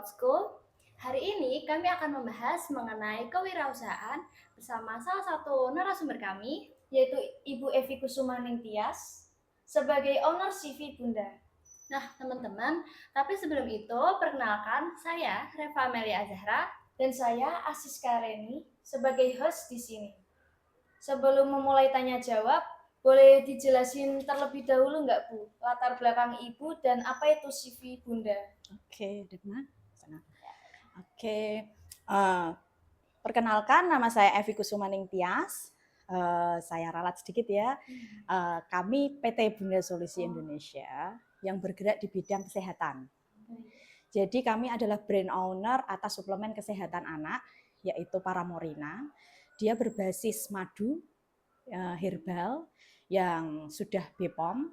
School. Hari ini kami akan membahas mengenai kewirausahaan bersama salah satu narasumber kami, yaitu Ibu Evi Kusumaning Tias, sebagai owner CV Bunda. Nah, teman-teman, tapi sebelum itu, perkenalkan saya Reva Amelia Azahra dan saya Asiska Reni sebagai host di sini. Sebelum memulai tanya jawab, boleh dijelasin terlebih dahulu nggak Bu, latar belakang Ibu dan apa itu CV Bunda? Oke, Degma. Oke, eh, perkenalkan nama saya Evi Kusumaning Tias. Saya ralat sedikit ya. Kami PT Bunda Solusi Indonesia yang bergerak di bidang kesehatan. Jadi kami adalah brand owner atas suplemen kesehatan anak, yaitu Paramorina. Dia berbasis madu herbal yang sudah BPOM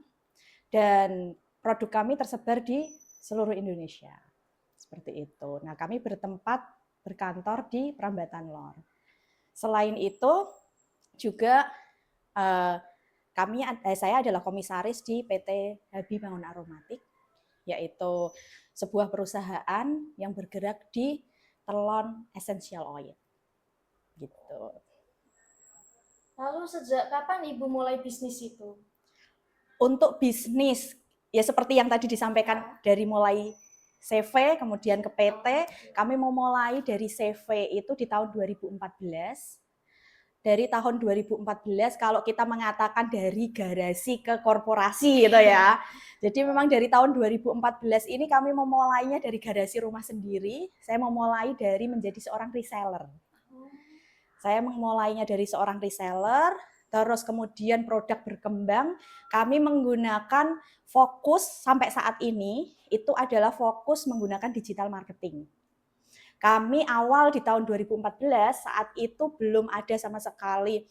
dan produk kami tersebar di seluruh Indonesia. Seperti itu. Nah, kami berkantor di Prambatan Lor. Selain itu juga saya adalah komisaris di PT Habi Bangun Aromatik, yaitu sebuah perusahaan yang bergerak di telon essential oil. Gitu. Lalu sejak kapan Ibu mulai bisnis itu? Untuk bisnis, ya seperti yang tadi disampaikan dari mulai CV, kemudian ke PT, kami memulai dari CV itu di tahun 2014. Dari tahun 2014 kalau kita mengatakan dari garasi ke korporasi gitu ya. Jadi memang dari tahun 2014 ini kami memulainya dari garasi rumah sendiri. Saya memulai dari menjadi seorang reseller. Saya memulainya dari seorang reseller, terus kemudian produk berkembang. Kami menggunakan fokus sampai saat ini itu adalah fokus menggunakan digital marketing. Kami awal di tahun 2014 saat itu belum ada sama sekali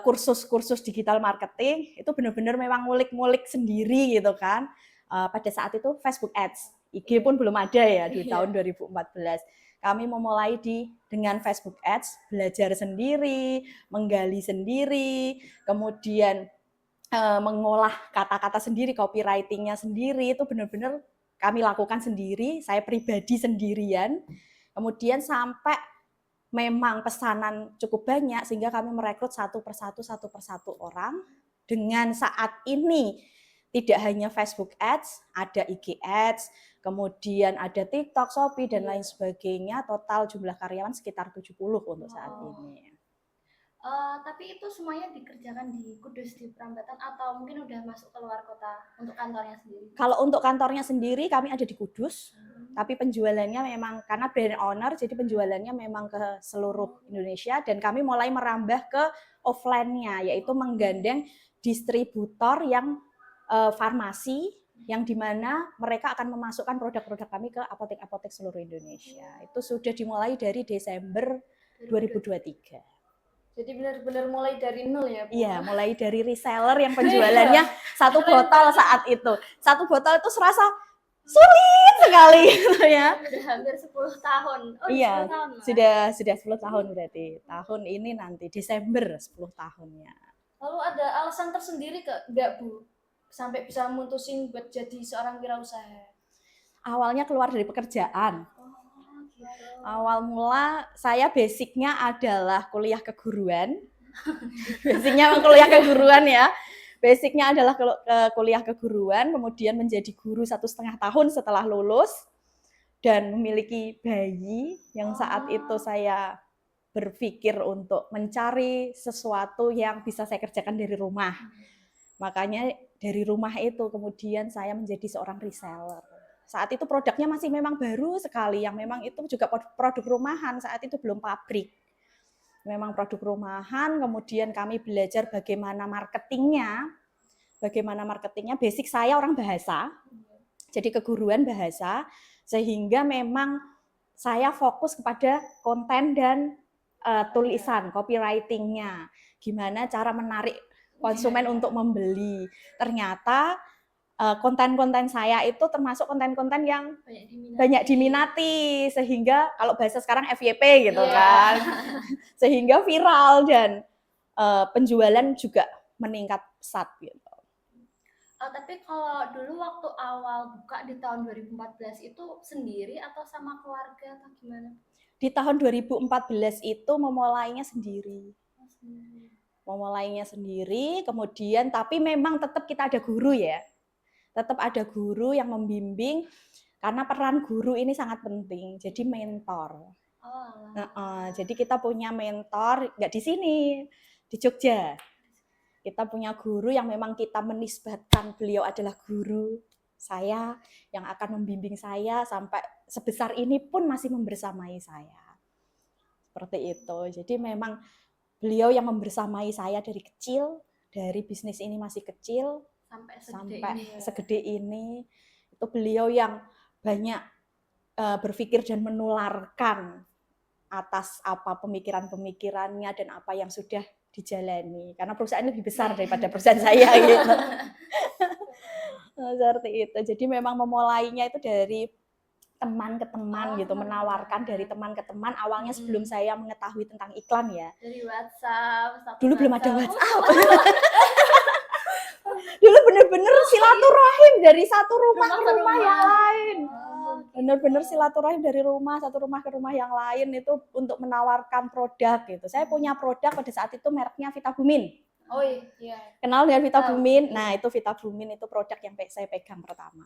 kursus-kursus digital marketing, itu benar-benar memang ngulik-ngulik sendiri gitu kan. Pada saat itu Facebook Ads, IG pun belum ada ya di tahun 2014. Kami memulai dengan Facebook Ads, belajar sendiri, menggali sendiri, kemudian mengolah kata-kata sendiri, copywriting-nya sendiri, itu benar-benar kami lakukan sendiri, saya pribadi sendirian. Kemudian sampai memang pesanan cukup banyak sehingga kami merekrut satu persatu orang. Dengan saat ini tidak hanya Facebook Ads, ada IG Ads, kemudian ada TikTok, Shopee dan lain sebagainya. Total jumlah karyawan sekitar 70 untuk saat ini. Tapi itu semuanya dikerjakan di Kudus, di Prambatan, atau mungkin udah masuk ke luar kota untuk kantornya sendiri? Kalau untuk kantornya sendiri kami ada di Kudus, tapi penjualannya memang karena brand owner, jadi penjualannya memang ke seluruh Indonesia dan kami mulai merambah ke offline-nya, yaitu menggandeng distributor yang farmasi, yang dimana mereka akan memasukkan produk-produk kami ke apotek-apotek seluruh Indonesia. Itu sudah dimulai dari Desember 2023. Jadi benar-benar mulai dari nol ya Bu? Iya, mulai dari reseller yang penjualannya satu botol saat itu. Satu botol itu serasa sulit sekali gitu ya. Sudah hampir 10 tahun. Oh, iya, 10 tahun. sudah 10 tahun berarti. Tahun ini nanti Desember 10 tahunnya. Lalu ada alasan tersendiri enggak Bu? Sampai bisa mutusin buat jadi seorang wirausaha? Awalnya keluar dari pekerjaan. Awal mula saya basicnya adalah kuliah keguruan. Basicnya kuliah keguruan ya. Basicnya adalah kuliah keguruan, kemudian menjadi guru 1,5 tahun setelah lulus dan memiliki bayi yang saat itu saya berpikir untuk mencari sesuatu yang bisa saya kerjakan dari rumah. Makanya dari rumah itu kemudian saya menjadi seorang reseller. Saat itu produknya masih memang baru sekali, yang memang itu juga produk rumahan, saat itu belum pabrik. Memang produk rumahan, kemudian kami belajar bagaimana marketingnya. Basic saya orang bahasa, jadi keguruan bahasa, sehingga memang saya fokus kepada konten dan tulisan, copywriting-nya. Gimana cara menarik konsumen untuk membeli. Ternyata konten-konten saya itu termasuk konten-konten yang banyak diminati, sehingga kalau bahasa sekarang FYP gitu kan, sehingga viral dan penjualan juga meningkat pesat gitu. Oh, tapi kalau dulu waktu awal buka di tahun 2014 itu sendiri atau sama keluarga atau gimana? Di tahun 2014 itu memulainya sendiri. Oh, sendiri. Memulainya sendiri, kemudian tapi memang tetap kita ada guru ya. Tetap ada guru yang membimbing, karena peran guru ini sangat penting, jadi mentor. Jadi kita punya mentor, nggak di sini, di Jogja. Kita punya guru yang memang kita menisbatkan beliau adalah guru saya, yang akan membimbing saya sampai sebesar ini pun masih membersamai saya. Seperti itu. Jadi memang beliau yang membersamai saya dari kecil, dari bisnis ini masih kecil, sampai segede ini. Itu beliau yang banyak berpikir dan menularkan atas apa pemikiran-pemikirannya dan apa yang sudah dijalani. Karena perusahaan lebih besar daripada perusahaan saya gitu. Seperti itu. Jadi memang memulainya itu dari teman ke teman gitu, menawarkan dari teman ke teman. Awalnya sebelum saya mengetahui tentang iklan ya. Dari WhatsApp. Dulu belum ada WhatsApp. Dulu bener-bener silaturahim dari satu rumah ke rumah yang lain. Bener-bener silaturahim dari satu rumah ke rumah yang lain itu untuk menawarkan produk gitu. Saya punya produk pada saat itu mereknya Vitabumin. Oh iya. Kenal dengan Vitabumin? Nah, itu Vitabumin itu produk yang saya pegang pertama.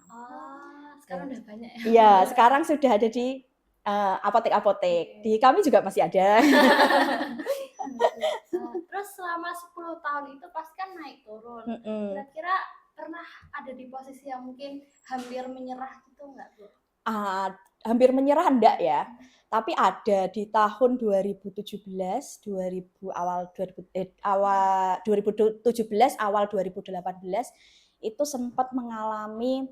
Sekarang udah banyak ya? Iya, sekarang sudah ada di apotek-apotek. Di kami juga masih ada. Terus selama 10 tahun itu pasti kan naik turun. Kira-kira pernah ada di posisi yang mungkin hampir menyerah gitu nggak, Bu? Hampir menyerah enggak ya. Tapi ada di tahun 2017, awal 2017, awal 2018 itu sempat mengalami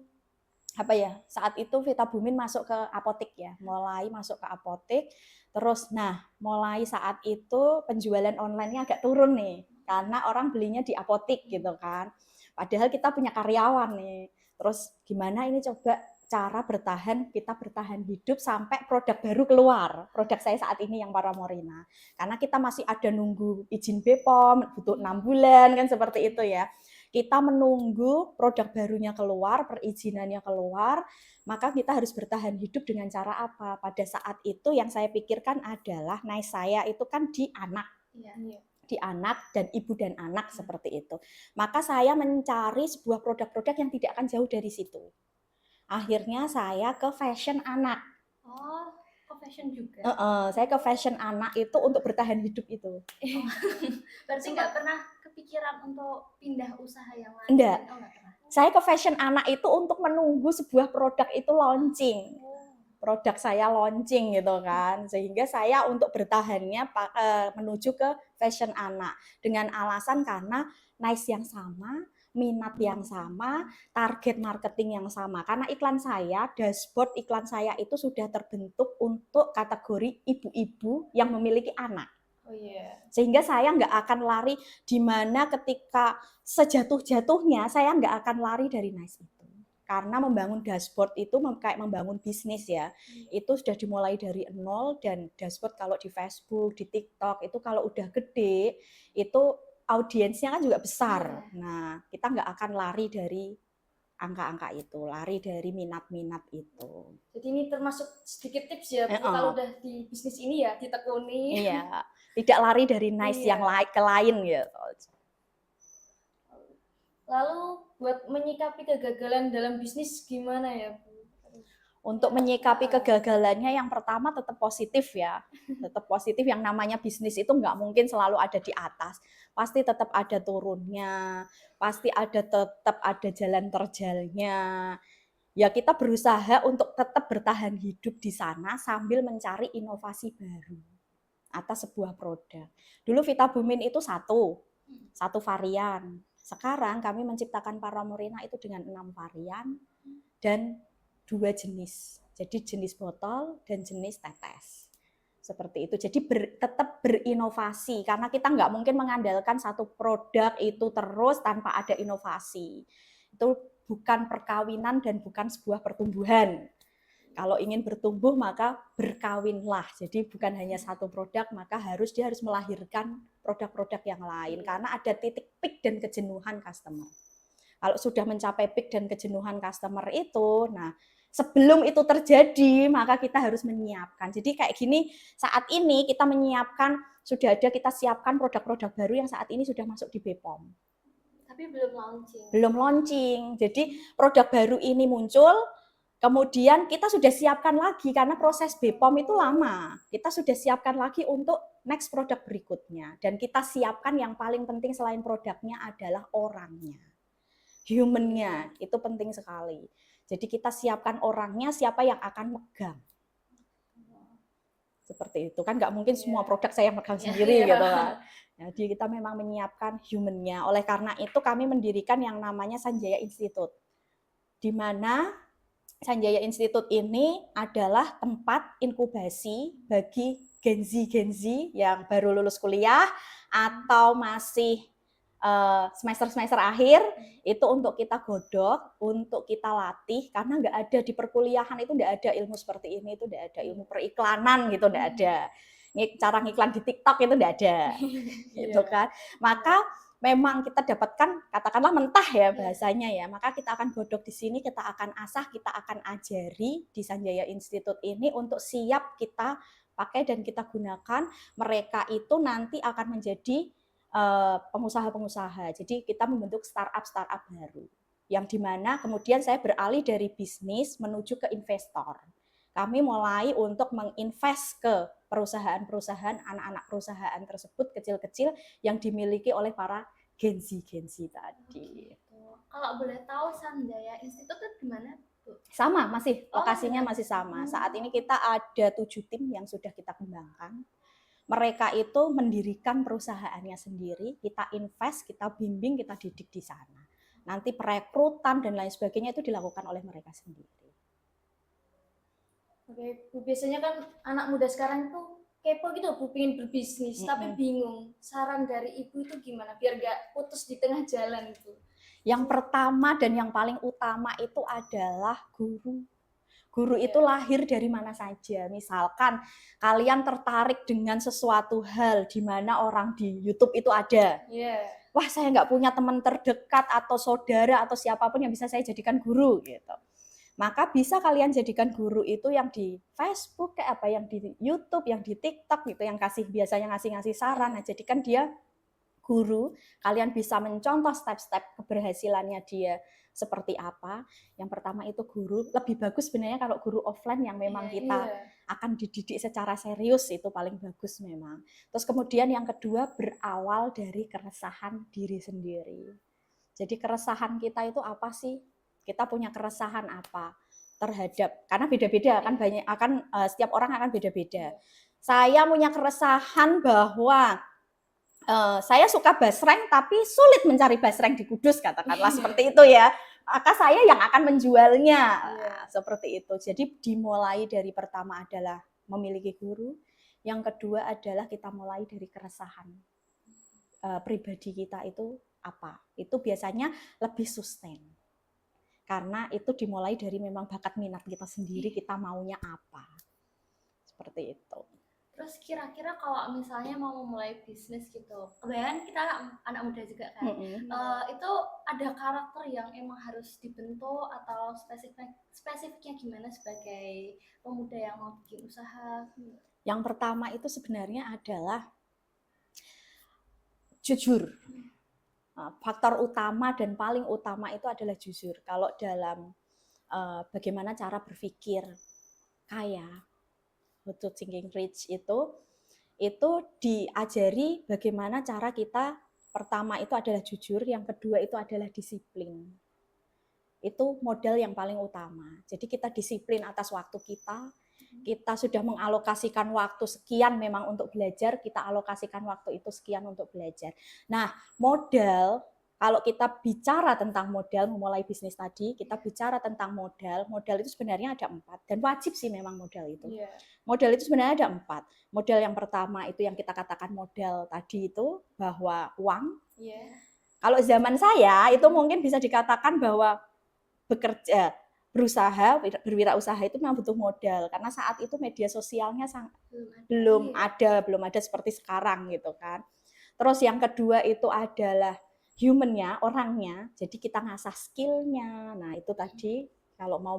saat itu Vitabumin masuk ke apotek ya, mulai masuk ke apotek. Terus mulai saat itu penjualan online-nya agak turun nih, karena orang belinya di apotek gitu kan. Padahal kita punya karyawan nih. Terus gimana ini coba cara kita bertahan hidup sampai produk baru keluar. Produk saya saat ini yang Paramorina. Karena kita masih ada nunggu izin BPOM, butuh 6 bulan kan seperti itu ya. Kita menunggu produk barunya keluar, perizinannya keluar, maka kita harus bertahan hidup dengan cara apa? Pada saat itu yang saya pikirkan adalah nice saya itu kan di anak. Di anak dan ibu dan anak seperti itu. Maka saya mencari sebuah produk-produk yang tidak akan jauh dari situ. Akhirnya saya ke fashion anak. Oh, ke fashion juga? Saya ke fashion anak itu untuk bertahan hidup itu. Berarti nggak pernah kepikiran untuk pindah usaha yang lain? Enggak. Saya ke fashion anak itu untuk menunggu sebuah produk itu launching. Produk saya launching gitu kan. Sehingga saya untuk bertahannya menuju ke fashion anak. Dengan alasan karena nice yang sama, minat yang sama, target marketing yang sama. Karena iklan saya, dashboard iklan saya itu sudah terbentuk untuk kategori ibu-ibu yang memiliki anak. Sehingga saya nggak akan lari, di mana ketika sejatuh-jatuhnya saya nggak akan lari dari nice itu. Karena membangun dashboard itu kayak membangun bisnis ya. Itu sudah dimulai dari nol, dan dashboard kalau di Facebook, di TikTok itu kalau udah gede itu audiensnya kan juga besar. Nah, kita nggak akan lari dari angka-angka itu, lari dari minat-minat itu. Jadi ini termasuk sedikit tips ya, kalau udah di bisnis ini ya ditekuni. Iya, tidak lari dari nice yang ke lain gitu. Lalu buat menyikapi kegagalan dalam bisnis gimana ya, Bu? Untuk menyikapi kegagalannya yang pertama tetap positif ya. Tetap positif, yang namanya bisnis itu nggak mungkin selalu ada di atas. Pasti tetap ada turunnya, pasti tetap ada jalan terjalnya. Ya kita berusaha untuk tetap bertahan hidup di sana sambil mencari inovasi baru atas sebuah produk. Dulu Vitabumin itu satu varian. Sekarang kami menciptakan Paramorina itu dengan 6 varian dan 2 jenis. Jadi jenis botol dan jenis tetes. Seperti itu. Jadi tetap berinovasi, karena kita nggak mungkin mengandalkan satu produk itu terus tanpa ada inovasi. Itu bukan perkawinan dan bukan sebuah pertumbuhan. Kalau ingin bertumbuh maka berkawinlah. Jadi bukan hanya satu produk, maka dia harus melahirkan produk-produk yang lain, karena ada titik peak dan kejenuhan customer. Kalau sudah mencapai peak dan kejenuhan customer itu, nah sebelum itu terjadi maka kita harus menyiapkan. Jadi kayak gini, saat ini kita menyiapkan, sudah ada kita siapkan produk-produk baru yang saat ini sudah masuk di BPOM. Tapi belum launching. Belum launching. Jadi produk baru ini muncul, kemudian kita sudah siapkan lagi karena proses BPOM itu lama. Kita sudah siapkan lagi untuk next produk berikutnya. Dan kita siapkan yang paling penting selain produknya adalah orangnya. Human-nya, itu penting sekali. Jadi kita siapkan orangnya, siapa yang akan megang. Seperti itu. Kan nggak mungkin semua produk saya megang sendiri gitu kan. Jadi kita memang menyiapkan human-nya. Oleh karena itu kami mendirikan yang namanya Sanjaya Institute. Di mana Sanjaya Institute ini adalah tempat inkubasi bagi Gen Z yang baru lulus kuliah atau masih semester-semester akhir, itu untuk kita godok, untuk kita latih, karena nggak ada di perkuliahan itu nggak ada ilmu seperti ini, itu nggak ada ilmu periklanan gitu, nggak ada. Cara ngiklan di TikTok itu nggak ada, gitu kan. Maka memang kita dapatkan, katakanlah mentah ya bahasanya ya, maka kita akan godok di sini, kita akan asah, kita akan ajari di Sanjaya Institute ini untuk siap kita pakai dan kita gunakan. Mereka itu nanti akan menjadi pengusaha-pengusaha. Jadi kita membentuk startup baru. Yang dimana kemudian saya beralih dari bisnis menuju ke investor. Kami mulai untuk menginvest ke perusahaan-perusahaan, anak-anak perusahaan tersebut kecil-kecil yang dimiliki oleh para Gen Z tadi. Kalau boleh tahu Sanjaya Institute itu di mana? Sama, masih lokasinya masih sama. Saat ini kita ada 7 tim yang sudah kita kembangkan. Mereka itu mendirikan perusahaannya sendiri, kita invest, kita bimbing, kita didik di sana. Nanti perekrutan dan lain sebagainya itu dilakukan oleh mereka sendiri. Oke, Bu, biasanya kan anak muda sekarang itu kepo gitu, Bu, pengen berbisnis, tapi bingung. Saran dari Ibu itu gimana biar nggak putus di tengah jalan itu? Yang pertama dan yang paling utama itu adalah guru. Guru itu lahir dari mana saja. Misalkan kalian tertarik dengan sesuatu hal di mana orang di YouTube itu ada. Wah, saya nggak punya teman terdekat atau saudara atau siapapun yang bisa saya jadikan guru gitu. Maka bisa kalian jadikan guru itu yang di Facebook, kayak apa, yang di YouTube, yang di TikTok gitu, yang biasanya ngasih saran. Nah, jadikan dia guru, kalian bisa mencontoh step-step keberhasilannya dia seperti apa. Yang pertama itu guru, lebih bagus sebenarnya kalau guru offline yang memang kita akan dididik secara serius, itu paling bagus memang. Terus kemudian yang kedua, berawal dari keresahan diri sendiri. Jadi keresahan kita itu apa sih? Kita punya keresahan apa terhadap, karena beda-beda kan, banyak akan setiap orang akan beda-beda. Saya punya keresahan bahwa saya suka basreng tapi sulit mencari basreng di Kudus, katakanlah seperti itu ya. Maka saya yang akan menjualnya. Seperti itu. Jadi dimulai dari pertama adalah memiliki guru, yang kedua adalah kita mulai dari keresahan pribadi kita itu apa. Itu biasanya lebih sustain. Karena itu dimulai dari memang bakat minat kita sendiri, kita maunya apa. Seperti itu. Terus kira-kira kalau misalnya mau memulai bisnis gitu, kebanyakan kita anak muda juga kan, itu ada karakter yang emang harus dibentuk atau spesifiknya gimana sebagai pemuda yang mau bikin usaha? Yang pertama itu sebenarnya adalah jujur. Faktor utama dan paling utama itu adalah jujur. Kalau dalam bagaimana cara berpikir kaya, How to Thinking Rich itu diajari bagaimana cara kita, pertama itu adalah jujur, yang kedua itu adalah disiplin. Itu modal yang paling utama. Jadi kita disiplin atas waktu kita sudah mengalokasikan waktu sekian memang untuk belajar, kita alokasikan waktu itu sekian untuk belajar. Nah, modal, kalau kita bicara tentang modal, memulai bisnis tadi, kita bicara tentang modal itu sebenarnya ada 4, dan wajib sih memang modal itu. Modal itu sebenarnya ada 4. Modal yang pertama itu yang kita katakan modal tadi itu, bahwa uang. Kalau zaman saya itu mungkin bisa dikatakan bahwa berwirausaha itu memang butuh modal, karena saat itu media sosialnya belum ada seperti sekarang gitu kan. Terus yang kedua itu adalah human-nya, orangnya. Jadi kita ngasah skill-nya. Nah, itu tadi kalau mau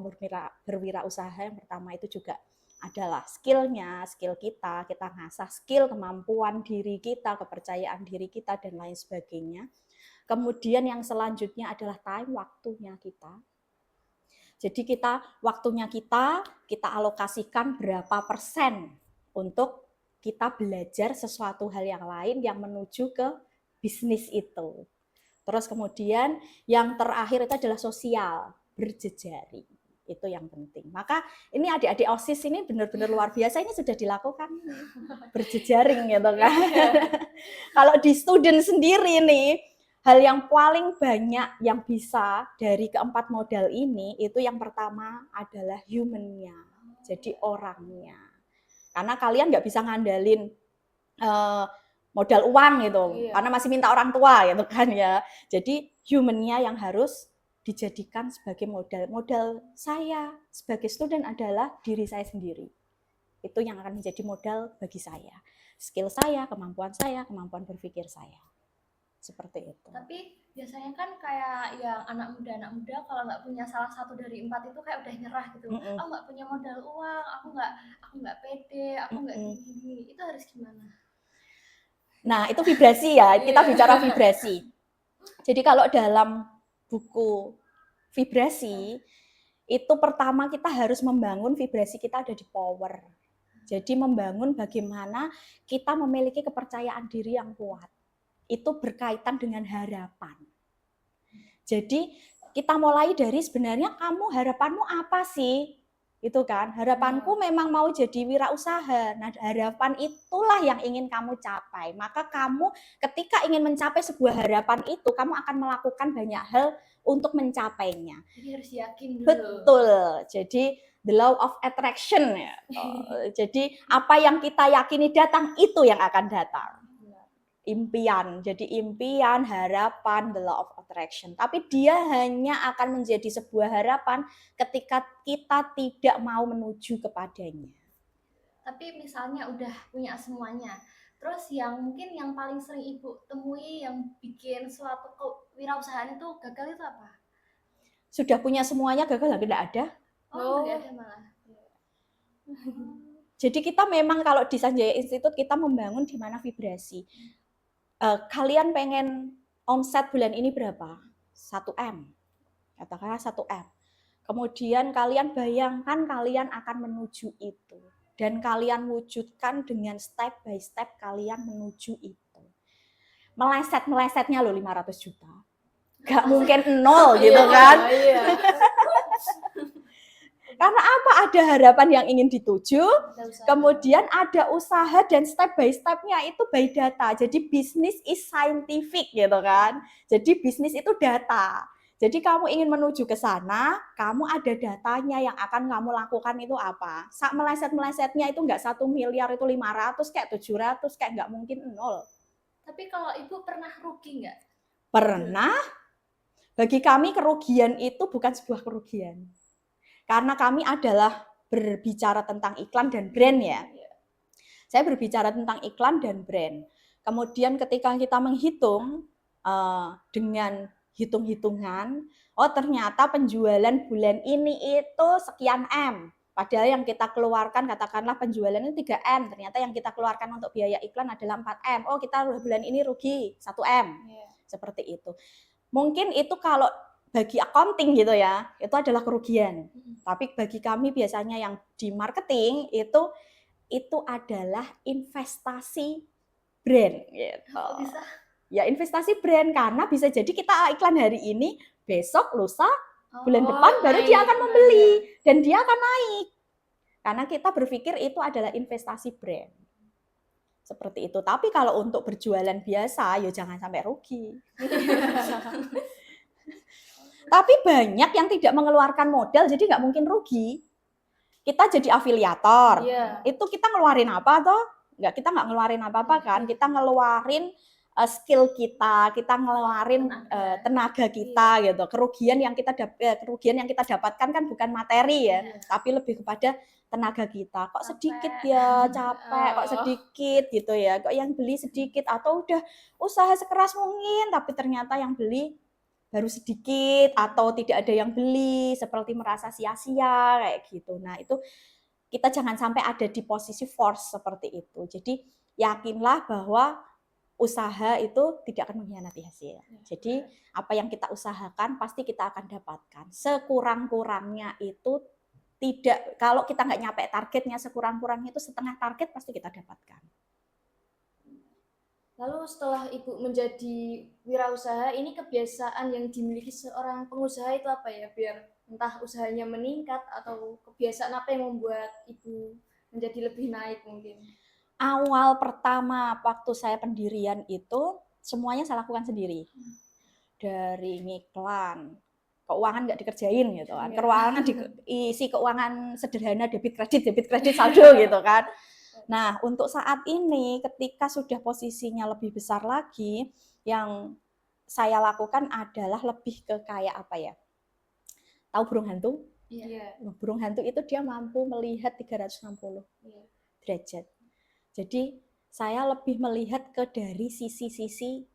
berwirausaha yang pertama itu juga adalah skill-nya, skill kita ngasah skill, kemampuan diri kita, kepercayaan diri kita, dan lain sebagainya. Kemudian yang selanjutnya adalah time, waktunya kita. Jadi waktunya kita alokasikan berapa persen untuk kita belajar sesuatu hal yang lain yang menuju ke bisnis itu. Terus kemudian yang terakhir itu adalah sosial, berjejaring. Itu yang penting. Maka ini adik-adik OSIS ini benar-benar luar biasa, ini sudah dilakukan berjejaring gitu kan. Kalau di student sendiri nih, hal yang paling banyak yang bisa dari keempat modal ini, itu yang pertama adalah human-nya, jadi orangnya. Karena kalian nggak bisa ngandalin modal uang gitu, karena masih minta orang tua gitu kan ya. Jadi human-nya yang harus dijadikan sebagai modal. Modal saya sebagai student adalah diri saya sendiri. Itu yang akan menjadi modal bagi saya. Skill saya, kemampuan berpikir saya. Seperti itu. Tapi biasanya kan kayak yang anak muda kalau nggak punya salah satu dari 4 itu kayak udah nyerah gitu. Aku nggak punya modal uang, aku nggak pede, aku nggak gini. Itu harus gimana? Nah, itu vibrasi ya. Kita bicara vibrasi. Jadi kalau dalam buku vibrasi, itu pertama kita harus membangun vibrasi kita ada di power. Jadi membangun bagaimana kita memiliki kepercayaan diri yang kuat. Itu berkaitan dengan harapan. Jadi kita mulai dari sebenarnya kamu harapanmu apa sih? Itu kan, harapanku memang mau jadi wirausaha. Nah, harapan itulah yang ingin kamu capai. Maka kamu ketika ingin mencapai sebuah harapan itu, kamu akan melakukan banyak hal untuk mencapainya. Jadi harus yakin dulu. Betul. Jadi the law of attraction ya. Jadi apa yang kita yakini datang, itu yang akan datang. Impian, jadi impian, harapan, the law of attraction. Tapi dia hanya akan menjadi sebuah harapan ketika kita tidak mau menuju kepadanya. Tapi misalnya udah punya semuanya, terus yang mungkin yang paling sering Ibu temui yang bikin suatu kewirausahaan itu gagal itu apa? Sudah punya semuanya gagal, tidak ada. Tidak ada malah. Jadi kita memang kalau di Sanjaya Institute kita membangun di mana vibrasi. Kalian pengen omset bulan ini berapa? 1M. Katakanlah 1M. Kemudian kalian bayangkan kalian akan menuju itu. Dan kalian wujudkan dengan step by step kalian menuju itu. Meleset-melesetnya loh 500 juta. Gak mungkin nol gitu kan. Karena apa? Ada harapan yang ingin dituju, kemudian ada usaha dan step by step-nya itu by data. Jadi bisnis is scientific gitu kan. Jadi bisnis itu data. Jadi kamu ingin menuju ke sana, kamu ada datanya yang akan kamu lakukan itu apa. Saat meleset-melesetnya itu nggak 1 miliar, itu 500, kayak 700, kayak nggak mungkin nol. Tapi kalau Ibu pernah rugi nggak? Pernah. Bagi kami kerugian itu bukan sebuah kerugian. Karena kami adalah berbicara tentang iklan dan brand ya. Saya berbicara tentang iklan dan brand. Kemudian ketika kita menghitung dengan hitung-hitungan, oh ternyata penjualan bulan ini itu sekian M. Padahal yang kita keluarkan katakanlah penjualan itu 3M, ternyata yang kita keluarkan untuk biaya iklan adalah 4M. Oh kita bulan ini rugi 1M. Seperti itu. Mungkin itu kalau bagi accounting gitu ya, itu adalah kerugian. Tapi bagi kami biasanya yang di marketing itu adalah investasi brand gitu. Oh, bisa. Ya investasi brand karena bisa jadi kita iklan hari ini, besok, lusa, bulan depan baru dia akan membeli dan dia akan naik. Karena kita berpikir itu adalah investasi brand. Seperti itu. Tapi kalau untuk berjualan biasa, ya jangan sampai rugi. Tapi banyak yang tidak mengeluarkan modal, jadi nggak mungkin rugi. Kita jadi afiliator, itu kita ngeluarin apa toh? Kita nggak ngeluarin apa-apa kan? Kita ngeluarin skill kita ngeluarin tenaga kita gitu. Kerugian yang kita dapatkan kan bukan materi ya, tapi lebih kepada tenaga kita. Kok sedikit ya, capek, kok sedikit gitu ya. Kok yang beli sedikit, atau udah usaha sekeras mungkin tapi ternyata yang beli baru sedikit atau tidak ada yang beli, seperti merasa sia-sia kayak gitu. Nah, itu kita jangan sampai ada di posisi force seperti itu. Jadi yakinlah bahwa usaha itu tidak akan mengkhianati hasil. Jadi apa yang kita usahakan pasti kita akan dapatkan. Sekurang-kurangnya itu tidak, kalau kita nggak nyampe targetnya, sekurang-kurangnya itu setengah target pasti kita dapatkan. Lalu setelah Ibu menjadi wirausaha, ini kebiasaan yang dimiliki seorang pengusaha itu apa ya? Biar entah usahanya meningkat atau kebiasaan apa yang membuat Ibu menjadi lebih naik mungkin? Awal pertama waktu saya pendirian itu semuanya saya lakukan sendiri. Dari ngiklan, keuangan nggak dikerjain gitu kan. Keuangan isi keuangan sederhana, debit kredit saldo gitu kan. Nah, untuk saat ini ketika sudah posisinya lebih besar lagi, yang saya lakukan adalah lebih ke kayak apa ya? Tahu burung hantu? Iya. Burung hantu itu dia mampu melihat 360 derajat. Jadi saya lebih melihat ke dari sisi-sisi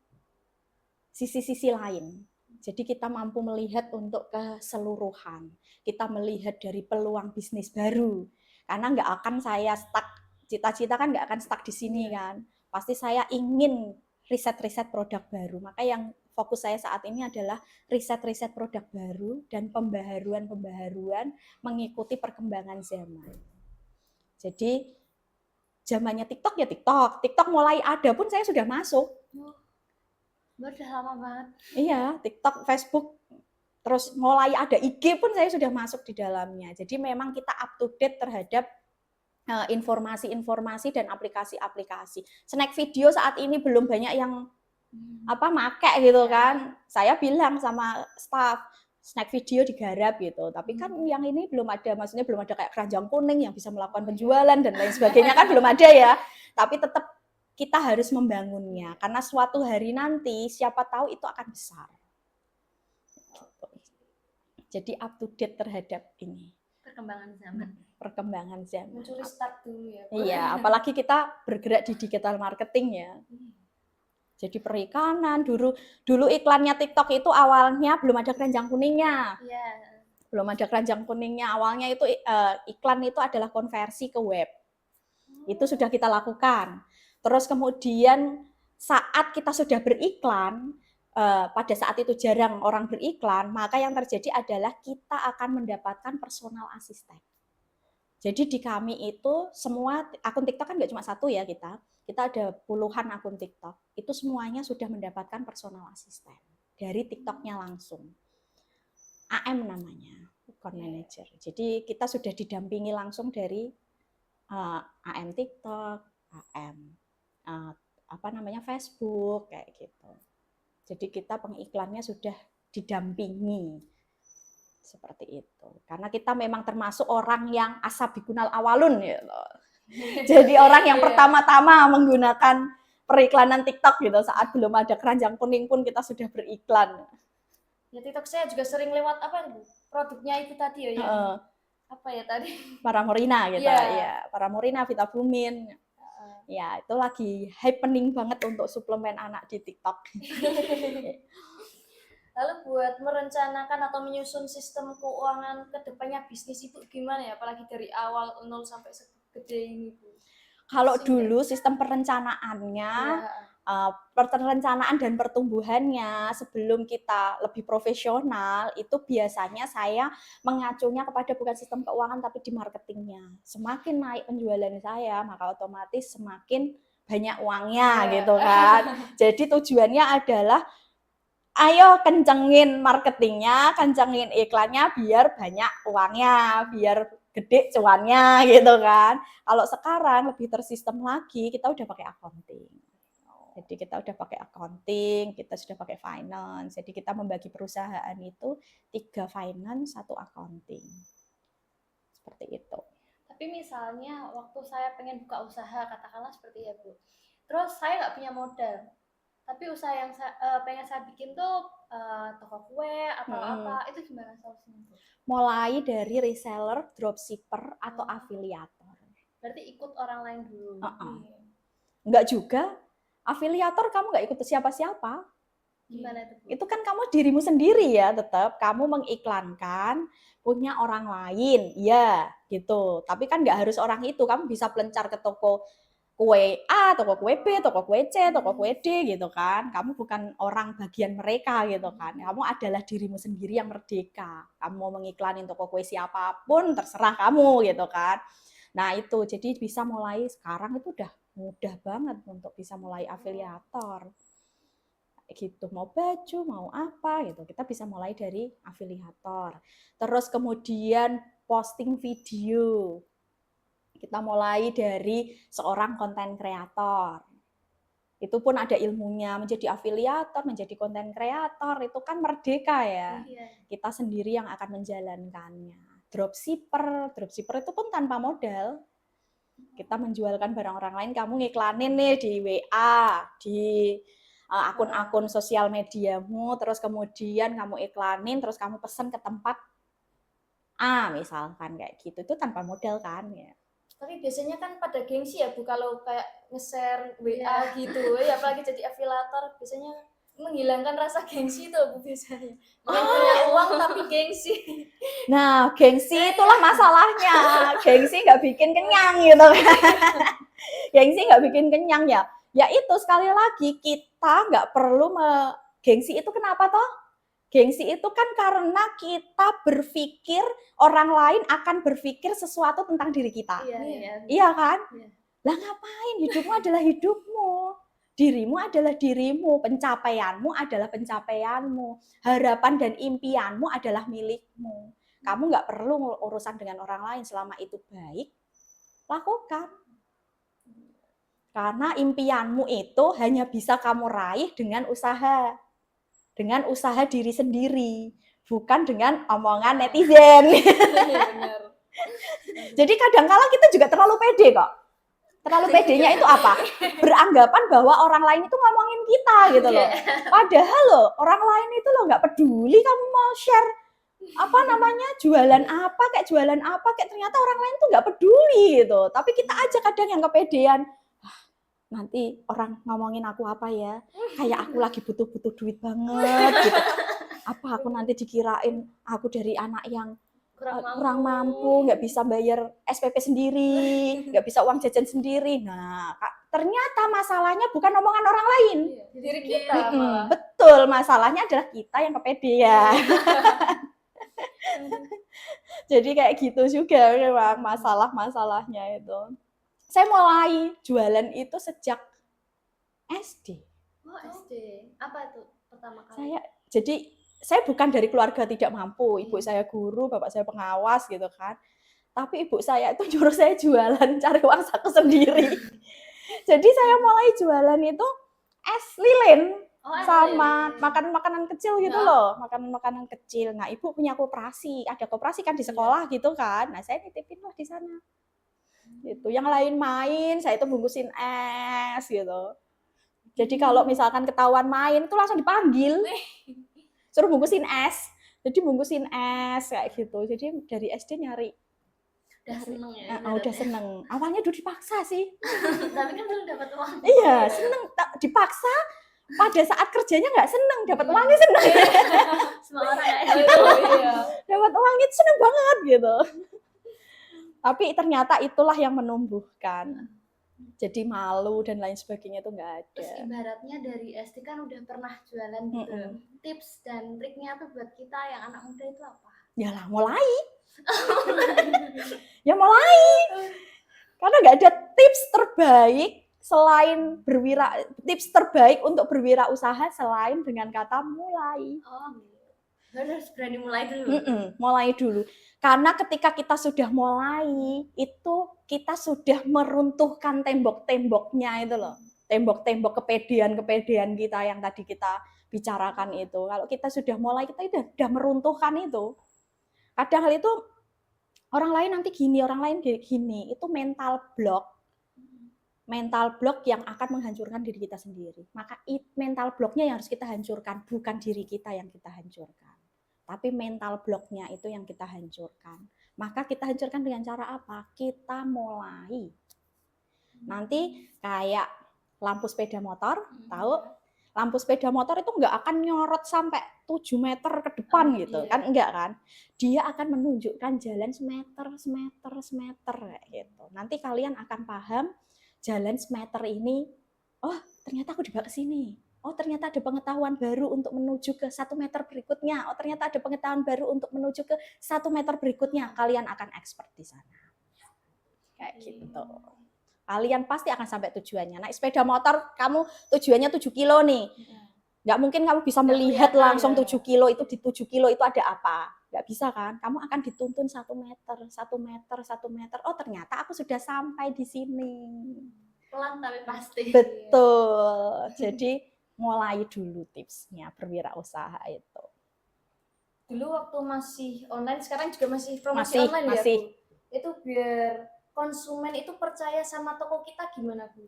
lain. Jadi kita mampu melihat untuk keseluruhan. Kita melihat dari peluang bisnis baru. Karena nggak akan saya stuck, cita-cita kan nggak akan stuck di sini kan. Pasti saya ingin riset-riset produk baru. Maka yang fokus saya saat ini adalah riset-riset produk baru dan pembaharuan-pembaharuan mengikuti perkembangan zaman. Jadi zamannya TikTok ya TikTok. TikTok mulai ada pun saya sudah masuk. Udah lama banget. Iya, TikTok, Facebook, terus mulai ada IG pun saya sudah masuk di dalamnya. Jadi memang kita up to date terhadap informasi-informasi dan aplikasi-aplikasi. Snack video saat ini belum banyak yang make gitu kan. Saya bilang sama staff, snack video digarap gitu. Tapi kan yang ini belum ada, maksudnya belum ada kayak keranjang kuning yang bisa melakukan penjualan dan lain sebagainya kan belum ada ya. Tapi tetap kita harus membangunnya karena suatu hari nanti siapa tahu itu akan besar. Jadi up to date terhadap ini. Perkembangan zaman. Mencuri start dulu ya. Iya, apalagi kita bergerak di digital marketing ya. Jadi perikanan, dulu iklannya TikTok itu awalnya belum ada keranjang kuningnya. Iya. Belum ada keranjang kuningnya. Awalnya itu iklan itu adalah konversi ke web. Itu sudah kita lakukan. Terus kemudian saat kita sudah beriklan, pada saat itu jarang orang beriklan, maka yang terjadi adalah kita akan mendapatkan personal assistant. Jadi di kami itu semua akun TikTok kan nggak cuma satu ya kita ada puluhan akun TikTok. Itu semuanya sudah mendapatkan personal assistant dari TikToknya langsung. AM namanya, account manager. Jadi kita sudah didampingi langsung dari AM TikTok, AM Facebook kayak gitu. Jadi kita pengiklannya sudah didampingi seperti itu. Karena kita memang termasuk orang yang asabiqunal awalun gitu. Jadi orang yang pertama-tama menggunakan periklanan TikTok gitu. Saat belum ada keranjang kuning pun kita sudah beriklan. Ya TikTok saya juga sering lewat produknya itu tadi ya. Apa ya tadi? Paramorina gitu ya. Paramorina, Vitabumin. Ya, itu lagi happening banget untuk suplemen anak di TikTok. Lalu buat merencanakan atau menyusun sistem keuangan ke depannya bisnis itu gimana ya? Apalagi dari awal 0 sampai segede ini, Bu. Kalau dulu sistem perencanaannya, perencanaan dan pertumbuhannya sebelum kita lebih profesional, itu biasanya saya mengacunya kepada bukan sistem keuangan tapi di marketingnya. Semakin naik penjualan saya, maka otomatis semakin banyak uangnya gitu kan. Jadi tujuannya adalah ayo kencengin marketingnya, kencengin iklannya biar banyak uangnya, biar gede cuannya gitu kan. Kalau sekarang lebih tersistem lagi, kita udah pakai accounting. Jadi kita udah pakai accounting, kita sudah pakai finance. Jadi kita membagi perusahaan itu 3 finance, 1 accounting. Seperti itu. Tapi misalnya waktu saya pengen buka usaha, katakanlah seperti ya Bu. Terus saya nggak punya modal. Tapi usaha yang pengen saya bikin tuh toko kue atau apa, itu gimana solusinya Bu? Mulai dari reseller, dropshipper, atau Oh. afiliator. Berarti ikut orang lain dulu. Enggak juga. Afiliator kamu nggak ikut siapa-siapa. Gimana itu Bu? Itu kan kamu dirimu sendiri ya, tetap kamu mengiklankan punya orang lain, ya gitu. Tapi kan nggak harus orang itu, kamu bisa pelencar ke toko kue A, toko kue B, toko kue C, toko kue D gitu kan. Kamu bukan orang bagian mereka gitu kan. Kamu adalah dirimu sendiri yang merdeka. Kamu mau mengiklanin toko kue siapapun terserah kamu gitu kan. Nah itu, jadi bisa mulai sekarang itu udah mudah banget untuk bisa mulai afiliator. Gitu, mau baju, mau apa gitu. Kita bisa mulai dari afiliator. Terus kemudian posting video. Kita mulai dari seorang konten kreator. Itu pun ada ilmunya, menjadi afiliator, menjadi konten kreator, itu kan merdeka ya. Kita sendiri yang akan menjalankannya. Dropshipper itu pun tanpa modal. Kita menjualkan barang orang lain, kamu ngiklanin nih di WA, di akun-akun sosial mediamu, terus kemudian kamu iklanin, terus kamu pesen ke tempat A misalkan kayak gitu, itu tanpa modal kan ya. Tapi biasanya kan pada gengsi ya Bu, kalau kayak nge-share WA gitu ya, apalagi jadi afiliator, biasanya menghilangkan rasa gengsi itu Bu biasanya. Pengen punya uang tapi gengsi. Nah, gengsi itulah masalahnya. Gengsi nggak bikin kenyang gitu. Gengsi nggak bikin kenyang ya. Ya itu sekali lagi kita nggak perlu gengsi itu kenapa toh? Gengsi itu kan karena kita berpikir orang lain akan berpikir sesuatu tentang diri kita. Iya kan? Lah ngapain? Hidupmu adalah hidupmu. Dirimu adalah dirimu, pencapaianmu adalah pencapaianmu, harapan dan impianmu adalah milikmu. Kamu nggak perlu urusan dengan orang lain selama itu baik, lakukan. Karena impianmu itu hanya bisa kamu raih dengan usaha. Dengan usaha diri sendiri, bukan dengan omongan netizen. Jadi kadang-kala kita juga terlalu pede kok. Terlalu pedenya itu apa? Beranggapan bahwa orang lain itu ngomongin kita gitu loh. Padahal loh, orang lain itu loh nggak peduli kamu mau share apa namanya, jualan apa, kayak ternyata orang lain tuh nggak peduli gitu. Tapi kita aja kadang yang kepedean. Nanti orang ngomongin aku apa ya, kayak aku lagi butuh duit banget gitu. Apa aku nanti dikirain aku dari anak yang kurang mampu, nggak bisa bayar SPP sendiri, nggak bisa uang jajan sendiri. Nah, ternyata masalahnya bukan omongan orang lain. Diri kita. Betul, masalahnya adalah kita yang kepedean. Jadi kayak gitu juga memang masalah-masalahnya itu. Saya mulai jualan itu sejak SD. Oh, SD. Apa tuh pertama kali? Saya bukan dari keluarga tidak mampu. Ibu saya guru, bapak saya pengawas gitu kan. Tapi ibu saya itu nyuruh saya jualan, cari uang saku sendiri. Jadi saya mulai jualan itu es lilin sama makanan-makanan kecil gitu loh, makanan-makanan kecil. Nah, ibu punya koperasi, ada koperasi kan di sekolah gitu kan. Nah, saya nitipin lah di sana. Gitu. Yang lain main, saya itu bungkusin es gitu. Jadi kalau misalkan ketahuan main itu langsung dipanggil. Suruh bungkusin es. Jadi bungkusin es kayak gitu. Jadi dari SD nyari. Udah seneng ya? Udah seneng. Awalnya dulu dipaksa sih. Tapi kan dulu dapat uang. Iya, seneng. Dipaksa. Pada saat kerjanya nggak seneng, dapat uangnya seneng. Semua orang kayak gitu. Dapat uangnya seneng banget gitu. Tapi ternyata itulah yang menumbuhkan. Jadi malu dan lain sebagainya itu nggak ada. Terus ibaratnya dari SD kan udah pernah jualan gitu. Tips dan triknya tuh buat kita yang anak muda itu apa? Yalah mulai. Ya mulai. Karena nggak ada tips terbaik selain tips terbaik untuk berwirausaha selain dengan kata mulai. Harus berani mulai dulu. Mulai dulu. Karena ketika kita sudah mulai, itu kita sudah meruntuhkan tembok-temboknya itu loh. Tembok-tembok kepedean kita yang tadi kita bicarakan itu. Kalau kita sudah mulai, kita sudah meruntuhkan itu. Kadang hal itu orang lain nanti gini, orang lain gini. Itu mental block. mental block yang akan menghancurkan diri kita sendiri. Maka mental blocknya yang harus kita hancurkan, bukan diri kita yang kita hancurkan. Tapi mental blocknya itu yang kita hancurkan. Maka kita hancurkan dengan cara apa? Kita mulai. Nanti kayak lampu sepeda motor, tahu? Lampu sepeda motor itu nggak akan nyorot sampai 7 meter ke depan gitu, kan enggak kan? Dia akan menunjukkan jalan semeter kayak gitu. Nanti kalian akan paham jalan semeter ini, oh ternyata aku dibawa ke sini. Oh ternyata ada pengetahuan baru untuk menuju ke 1 meter berikutnya. Oh ternyata ada pengetahuan baru untuk menuju ke 1 meter berikutnya. Kalian akan expert di sana. Kayak gitu. Kalian pasti akan sampai tujuannya. Naik sepeda motor, kamu tujuannya 7 kilo nih. Nggak mungkin kamu bisa melihat langsung 7 kilo, itu di 7 kilo itu ada apa. Nggak bisa kan? Kamu akan dituntun 1 meter. Oh ternyata aku sudah sampai di sini. Pelan tapi pasti. Betul. Jadi mulai dulu tipsnya berwirausaha itu. Dulu waktu masih online, sekarang juga masih promosi online ya Bu? Itu biar konsumen itu percaya sama toko kita gimana Bu?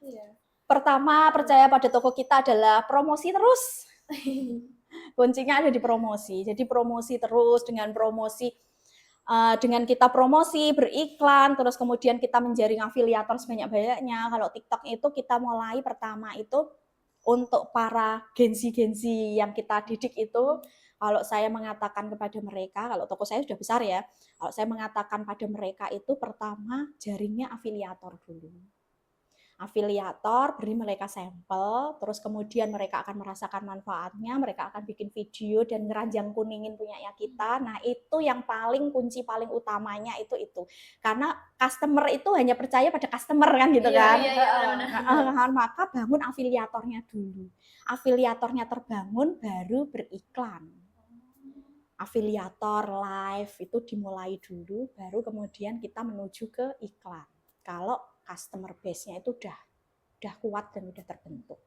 Ya. Pertama, percaya pada toko kita adalah promosi terus. Kuncinya ada di promosi. Jadi promosi terus, dengan promosi, dengan kita promosi, beriklan, terus kemudian kita menjaring afiliator sebanyak-banyaknya. Kalau TikTok itu kita mulai pertama itu untuk para gensi-gensi yang kita didik itu, kalau saya mengatakan kepada mereka, kalau toko saya sudah besar ya, kalau saya mengatakan pada mereka itu pertama jaringnya afiliator dulu. Afiliator, beri mereka sampel, terus kemudian mereka akan merasakan manfaatnya, mereka akan bikin video dan ngeranjang kuningin punyanya kita. Nah itu yang paling kunci paling utamanya itu. Karena customer itu hanya percaya pada customer kan gitu kan. Maka bangun afiliatornya dulu. Afiliatornya terbangun baru beriklan. Afiliator live itu dimulai dulu, baru kemudian kita menuju ke iklan. Kalau customer base-nya itu udah kuat dan udah terbentuk.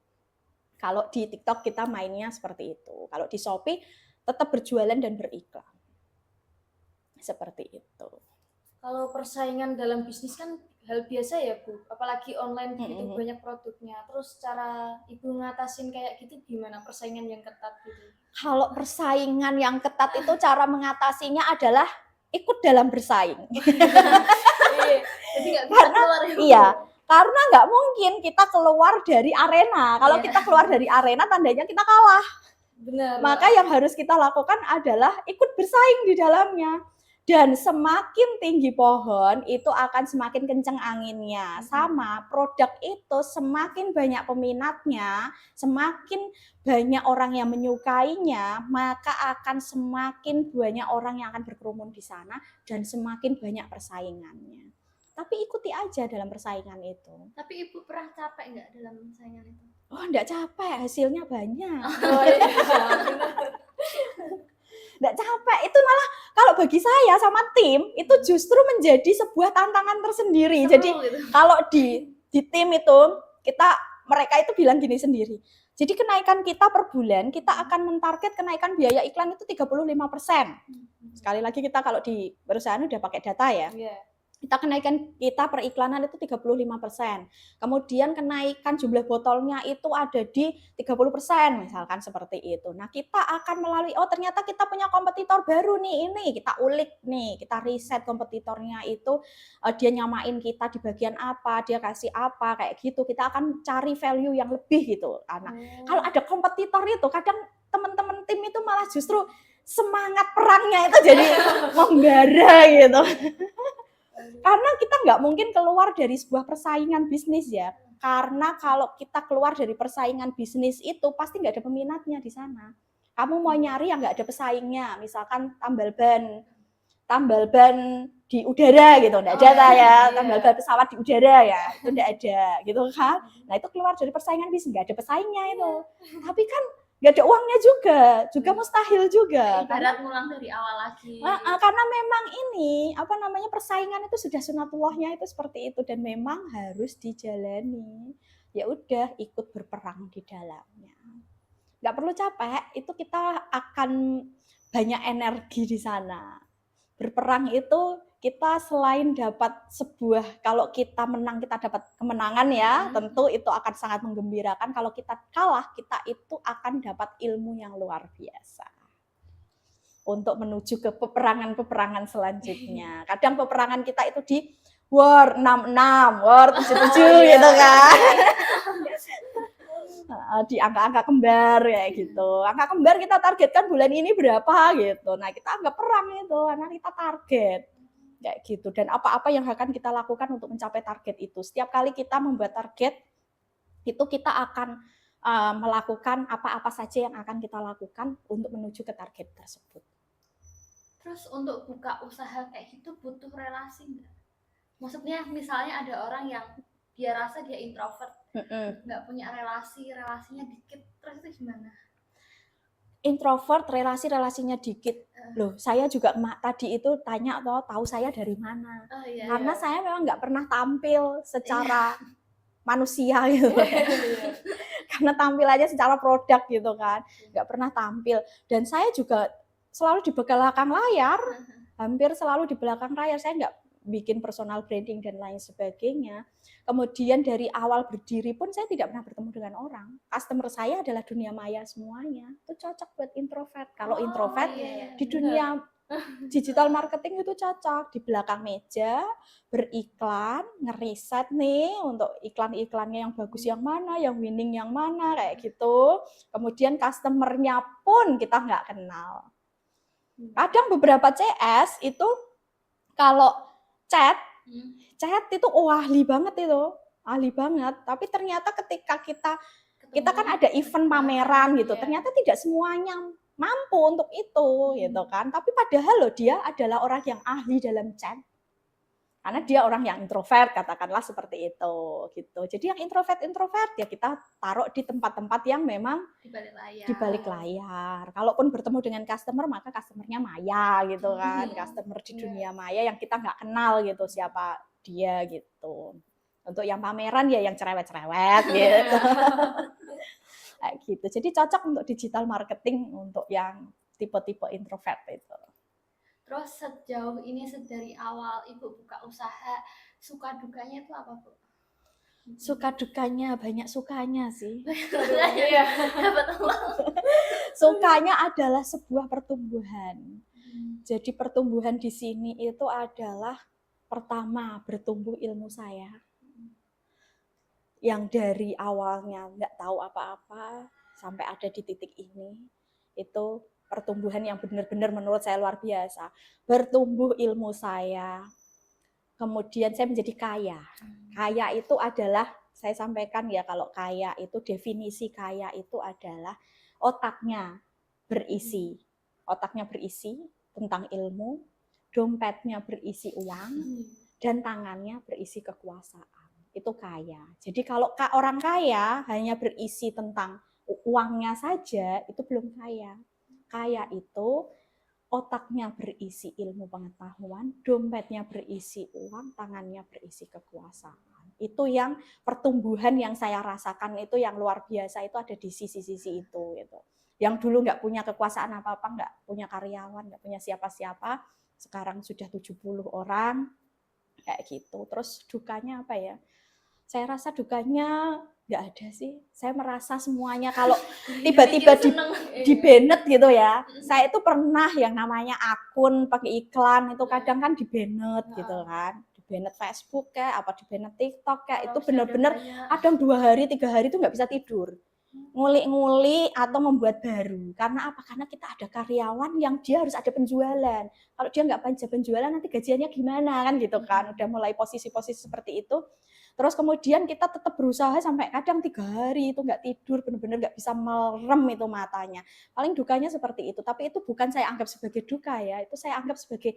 Kalau di TikTok kita mainnya seperti itu. Kalau di Shopee tetap berjualan dan beriklan. Seperti itu. Kalau persaingan dalam bisnis kan hal biasa ya Bu, apalagi online begitu banyak produknya. Terus cara Ibu ngatasin kayak gitu gimana, persaingan yang ketat gitu? Kalau persaingan yang ketat itu cara mengatasinya adalah ikut dalam bersaing. Jadi nggak bisa keluar ya. Iya, karena nggak mungkin kita keluar dari arena. Kalau kita keluar dari arena tandanya kita kalah. Benar. Maka yang harus kita lakukan adalah ikut bersaing di dalamnya. Dan semakin tinggi pohon itu akan semakin kencang anginnya. Sama produk itu semakin banyak peminatnya, semakin banyak orang yang menyukainya, maka akan semakin banyak orang yang akan berkerumun di sana dan semakin banyak persaingannya. Tapi ikuti aja dalam persaingan itu. Tapi Ibu pernah capek nggak dalam persaingan itu? Oh, enggak capek, hasilnya banyak. Enggak capek, itu malah kalau bagi saya sama tim itu justru menjadi sebuah tantangan tersendiri. Jadi kalau di tim itu mereka itu bilang gini sendiri. Jadi kenaikan kita per bulan kita akan mentarget kenaikan biaya iklan itu 35%. Sekali lagi kita kalau di perusahaan udah pakai data ya. Kita kenaikan kita periklanan itu 35%. Kemudian kenaikan jumlah botolnya itu ada di 30%, misalkan seperti itu. Nah, kita akan melalui, oh ternyata kita punya kompetitor baru nih, ini kita ulik nih, kita riset kompetitornya itu, dia nyamain kita di bagian apa, dia kasih apa, kayak gitu. Kita akan cari value yang lebih gitu. Karena kalau ada kompetitor itu, kadang teman-teman tim itu malah justru semangat perangnya itu jadi membara gitu. Karena kita nggak mungkin keluar dari sebuah persaingan bisnis ya. Karena kalau kita keluar dari persaingan bisnis itu pasti nggak ada peminatnya di sana. Kamu mau nyari yang nggak ada pesaingnya, misalkan tambal ban di udara gitu, nggak ada ya, tambal ban pesawat di udara ya, itu nggak ada gitu kan. Nah itu keluar dari persaingan bisnis, nggak ada pesaingnya itu. Tapi kan nggak ada uangnya juga mustahil juga. Ibarat ngulang dari awal lagi. Karena memang ini persaingan itu sudah sunatullahnya itu seperti itu dan memang harus dijalani. Ya udah ikut berperang di dalamnya. Nggak perlu capek, itu kita akan banyak energi di sana. Berperang itu kita selain dapat sebuah, kalau kita menang kita dapat kemenangan ya, tentu itu akan sangat menggembirakan. Kalau kita kalah, kita itu akan dapat ilmu yang luar biasa untuk menuju ke peperangan-peperangan selanjutnya. Kadang peperangan kita itu di War 66, War 77 gitu kan. Di angka-angka kembar kayak gitu. Angka kembar kita targetkan bulan ini berapa gitu. Nah, kita anggap perang itu karena kita target. Kayak gitu. Dan apa-apa yang akan kita lakukan untuk mencapai target itu. Setiap kali kita membuat target, itu kita akan melakukan apa-apa saja yang akan kita lakukan untuk menuju ke target tersebut. Terus untuk buka usaha kayak gitu butuh relasi nggak? Maksudnya misalnya ada orang yang dia rasa dia introvert, nggak punya relasinya dikit, terus itu gimana? Introvert, relasinya dikit. Loh, saya juga tadi itu tanya tahu saya dari mana. Karena saya memang nggak pernah tampil secara manusia gitu. Karena tampilannya secara produk gitu kan. Nggak pernah tampil. Dan saya juga selalu di belakang layar. Hampir selalu di belakang layar. Saya nggak bikin personal branding dan lain sebagainya. Kemudian dari awal berdiri pun saya tidak pernah bertemu dengan orang. Customer saya adalah dunia maya semuanya. Itu cocok buat introvert. Kalau introvert di dunia digital marketing itu cocok. Di belakang meja beriklan, ngeriset nih untuk iklan-iklannya yang bagus yang mana, yang winning yang mana, kayak gitu. Kemudian customernya pun kita nggak kenal. Kadang beberapa CS itu kalau chat itu ahli banget itu, ahli banget. Tapi ternyata ketika kita kan ada event pameran gitu, ternyata tidak semuanya mampu untuk itu gitu kan. Tapi padahal loh dia adalah orang yang ahli dalam chat. Karena dia orang yang introvert, katakanlah seperti itu gitu. Jadi yang introvert ya kita taruh di tempat-tempat yang memang di balik layar. Kalaupun bertemu dengan customer, maka customernya maya gitu kan. Customer di dunia maya yang kita nggak kenal gitu siapa dia gitu. Untuk yang pameran ya yang cerewet-cerewet gitu. Kayak gitu. Jadi cocok untuk digital marketing untuk yang tipe-tipe introvert itu. Terus sejauh ini dari awal Ibu buka usaha, suka dukanya itu apa, Bu? Suka dukanya banyak sukanya sih. Dapat uang. Sukanya adalah sebuah pertumbuhan. Jadi pertumbuhan di sini itu adalah pertama bertumbuh ilmu saya. Yang dari awalnya nggak tahu apa-apa sampai ada di titik ini, itu pertumbuhan yang benar-benar menurut saya luar biasa. Bertumbuh ilmu saya, kemudian saya menjadi kaya. Kaya itu adalah, saya sampaikan ya, kalau kaya itu definisi kaya itu adalah otaknya berisi. Otaknya berisi tentang ilmu, dompetnya berisi uang, dan tangannya berisi kekuasaan. Itu kaya. Jadi kalau orang kaya hanya berisi tentang uangnya saja, itu belum kaya. Kaya itu otaknya berisi ilmu pengetahuan, dompetnya berisi uang, tangannya berisi kekuasaan. Itu yang pertumbuhan yang saya rasakan itu yang luar biasa, itu ada di sisi-sisi itu gitu. Yang dulu nggak punya kekuasaan apa-apa, nggak punya karyawan, nggak punya siapa-siapa, sekarang sudah 70 orang, kayak gitu. Terus dukanya apa ya? Saya rasa dukanya nggak ada sih. Saya merasa semuanya kalau tiba-tiba di banned gitu ya. Saya itu pernah yang namanya akun pakai iklan itu kadang kan di banned gitu kan. Di banned Facebook kayak apa, di banned TikTok kayak itu benar-benar kadang 2 hari 3 hari itu nggak bisa tidur. Ngulik-ngulik atau membuat baru. Karena apa? Karena kita ada karyawan yang dia harus ada penjualan. Kalau dia nggak ada penjualan nanti gajiannya gimana kan gitu kan. Udah mulai posisi-posisi seperti itu. Terus kemudian kita tetap berusaha sampai kadang 3 hari itu nggak tidur, benar-benar nggak bisa merem itu matanya. Paling dukanya seperti itu, tapi itu bukan saya anggap sebagai duka ya, itu saya anggap sebagai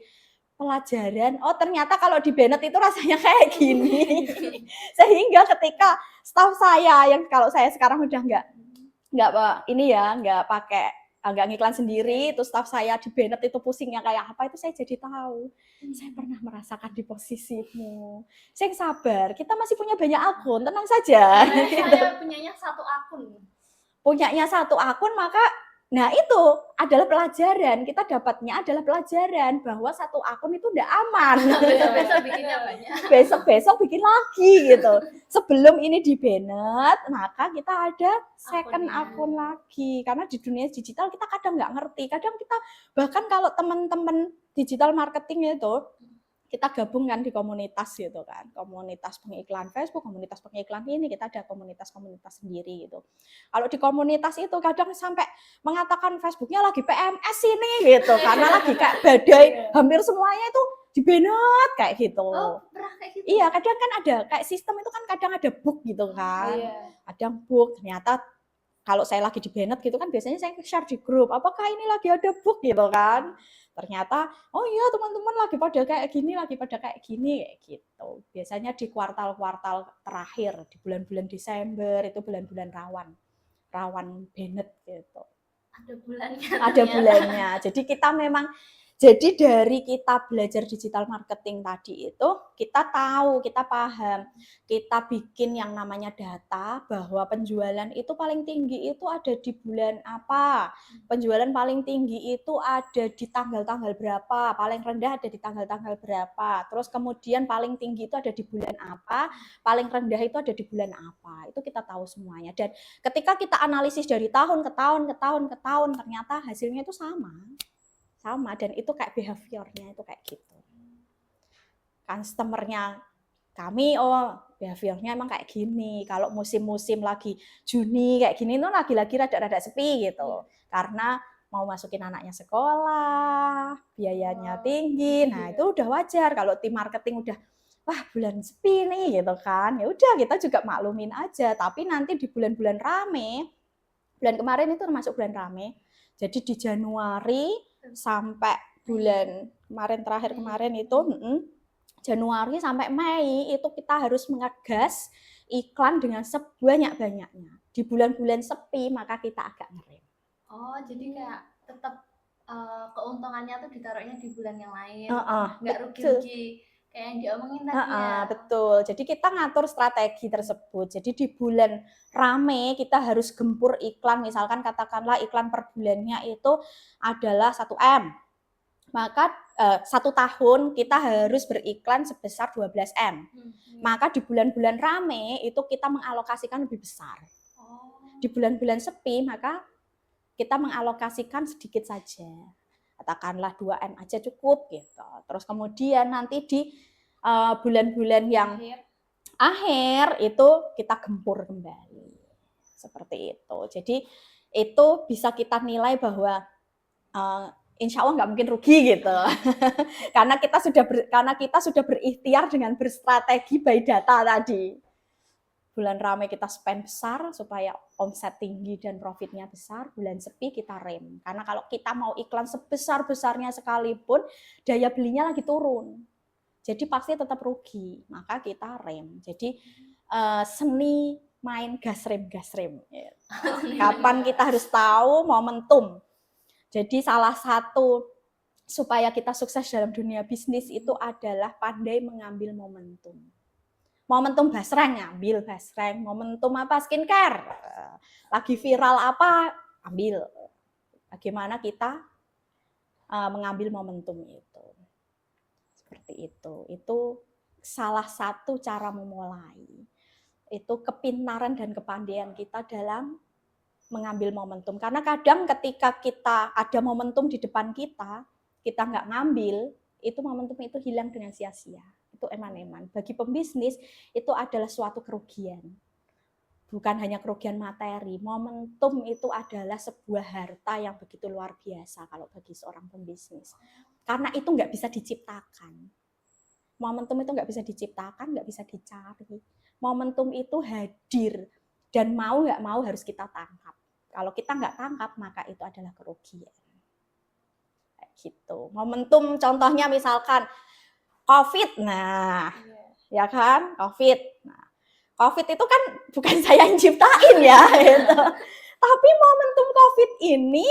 pelajaran. Oh ternyata kalau di banned itu rasanya kayak gini. Sehingga ketika staff saya yang kalau saya sekarang udah nggak ini ya, nggak pakai nggak ngiklan sendiri, terus staff saya di banned itu pusingnya kayak apa, itu saya jadi tahu. Saya pernah merasakan di posisimu. Saya sabar, kita masih punya banyak akun, tenang saja. Saya punyanya 1 akun. Punyanya 1 akun, maka Nah itu adalah pelajaran, kita dapatnya adalah pelajaran bahwa satu akun itu tidak aman. Besok-besok bikinnya banyak. Besok-besok bikin lagi gitu. Sebelum ini di-banned, maka kita ada second Akunnya. akun lagi. Karena di dunia digital kita kadang nggak ngerti. Kadang kita bahkan kalau teman-teman digital marketing itu kita gabungkan di komunitas gitu kan, komunitas pengiklan Facebook, komunitas pengiklan ini, kita ada komunitas-komunitas sendiri gitu. Kalau di komunitas itu kadang sampai mengatakan Facebooknya lagi PMS ini gitu, karena lagi kayak badai, hampir semuanya itu di-banned kayak gitu. Oh, pernah kayak gitu? Iya, kadang kan ada kayak sistem itu kan kadang ada bug gitu kan, ada bug, ternyata kalau saya lagi di-banned gitu kan biasanya saya share di grup, apakah ini lagi ada bug gitu kan. Ternyata, oh iya teman-teman lagi pada kayak gini kayak gitu. Biasanya di kuartal-kuartal terakhir, di bulan-bulan Desember itu bulan-bulan rawan banned gitu. Ada bulannya. Ada bulannya. Jadi dari kita belajar digital marketing tadi itu, kita tahu, kita paham, kita bikin yang namanya data bahwa penjualan itu paling tinggi itu ada di bulan apa, penjualan paling tinggi itu ada di tanggal-tanggal berapa, paling rendah ada di tanggal-tanggal berapa, terus kemudian paling tinggi itu ada di bulan apa, paling rendah itu ada di bulan apa, itu kita tahu semuanya. Dan ketika kita analisis dari tahun ke tahun, ternyata hasilnya itu sama dan itu kayak behaviornya itu kayak gitu. Customernya kami behaviornya emang kayak gini. Kalau musim-musim lagi Juni kayak gini tuh lagi-lagi rada-rada sepi gitu. Karena mau masukin anaknya sekolah, biayanya tinggi. Nah, itu udah wajar kalau tim marketing udah wah bulan sepi nih gitu kan. Ya udah kita juga maklumin aja, tapi nanti di bulan-bulan rame, bulan kemarin itu termasuk bulan rame. Jadi di Januari sampai bulan terakhir kemarin itu Januari sampai Mei itu kita harus mengegas iklan dengan sebanyak-banyaknya. Di bulan-bulan sepi maka kita agak ngerem. Oh, jadi kayak tetap keuntungannya tuh ditaruhnya di bulan yang lain. Nggak rugi-rugi kayak yang diomongin tadi ya. Betul. Jadi kita ngatur strategi tersebut. Jadi di bulan rame kita harus gempur iklan, misalkan katakanlah iklan per bulannya itu adalah 1M. Maka 1 tahun kita harus beriklan sebesar 12M. Maka di bulan-bulan rame itu kita mengalokasikan lebih besar. Di bulan-bulan sepi maka kita mengalokasikan sedikit saja. Katakanlah 2M aja cukup gitu. Terus kemudian nanti di bulan-bulan yang akhir itu kita gempur kembali. Seperti itu. Jadi itu bisa kita nilai bahwa insya Allah nggak mungkin rugi gitu. karena kita sudah berikhtiar dengan berstrategi by data tadi. Bulan ramai kita spend besar supaya omset tinggi dan profitnya besar, bulan sepi kita rem. Karena kalau kita mau iklan sebesar-besarnya sekalipun, daya belinya lagi turun. Jadi pasti tetap rugi, maka kita rem. Jadi seni main gas rem. Kapan kita harus tahu momentum. Jadi salah satu supaya kita sukses dalam dunia bisnis itu adalah pandai mengambil momentum. Momentum basreng, ambil basreng. Momentum apa? Skincare. Lagi viral apa? Ambil. Bagaimana kita mengambil momentum itu. Seperti itu. Itu salah satu cara memulai. Itu kepintaran dan kepandaian kita dalam mengambil momentum. Karena kadang ketika kita ada momentum di depan kita nggak ngambil, itu momentum itu hilang dengan sia-sia. Itu eman-eman. Bagi pembisnis itu adalah suatu kerugian. Bukan hanya kerugian materi, momentum itu adalah sebuah harta yang begitu luar biasa kalau bagi seorang pembisnis. Karena itu nggak bisa diciptakan. Momentum itu nggak bisa diciptakan, nggak bisa dicari. Momentum itu hadir dan mau nggak mau harus kita tangkap. Kalau kita nggak tangkap, maka itu adalah kerugian. Kayak gitu. Momentum contohnya misalkan COVID, nah, ya kan, COVID. Nah, COVID itu kan bukan saya yang ciptain ya, gitu. Tapi momentum COVID ini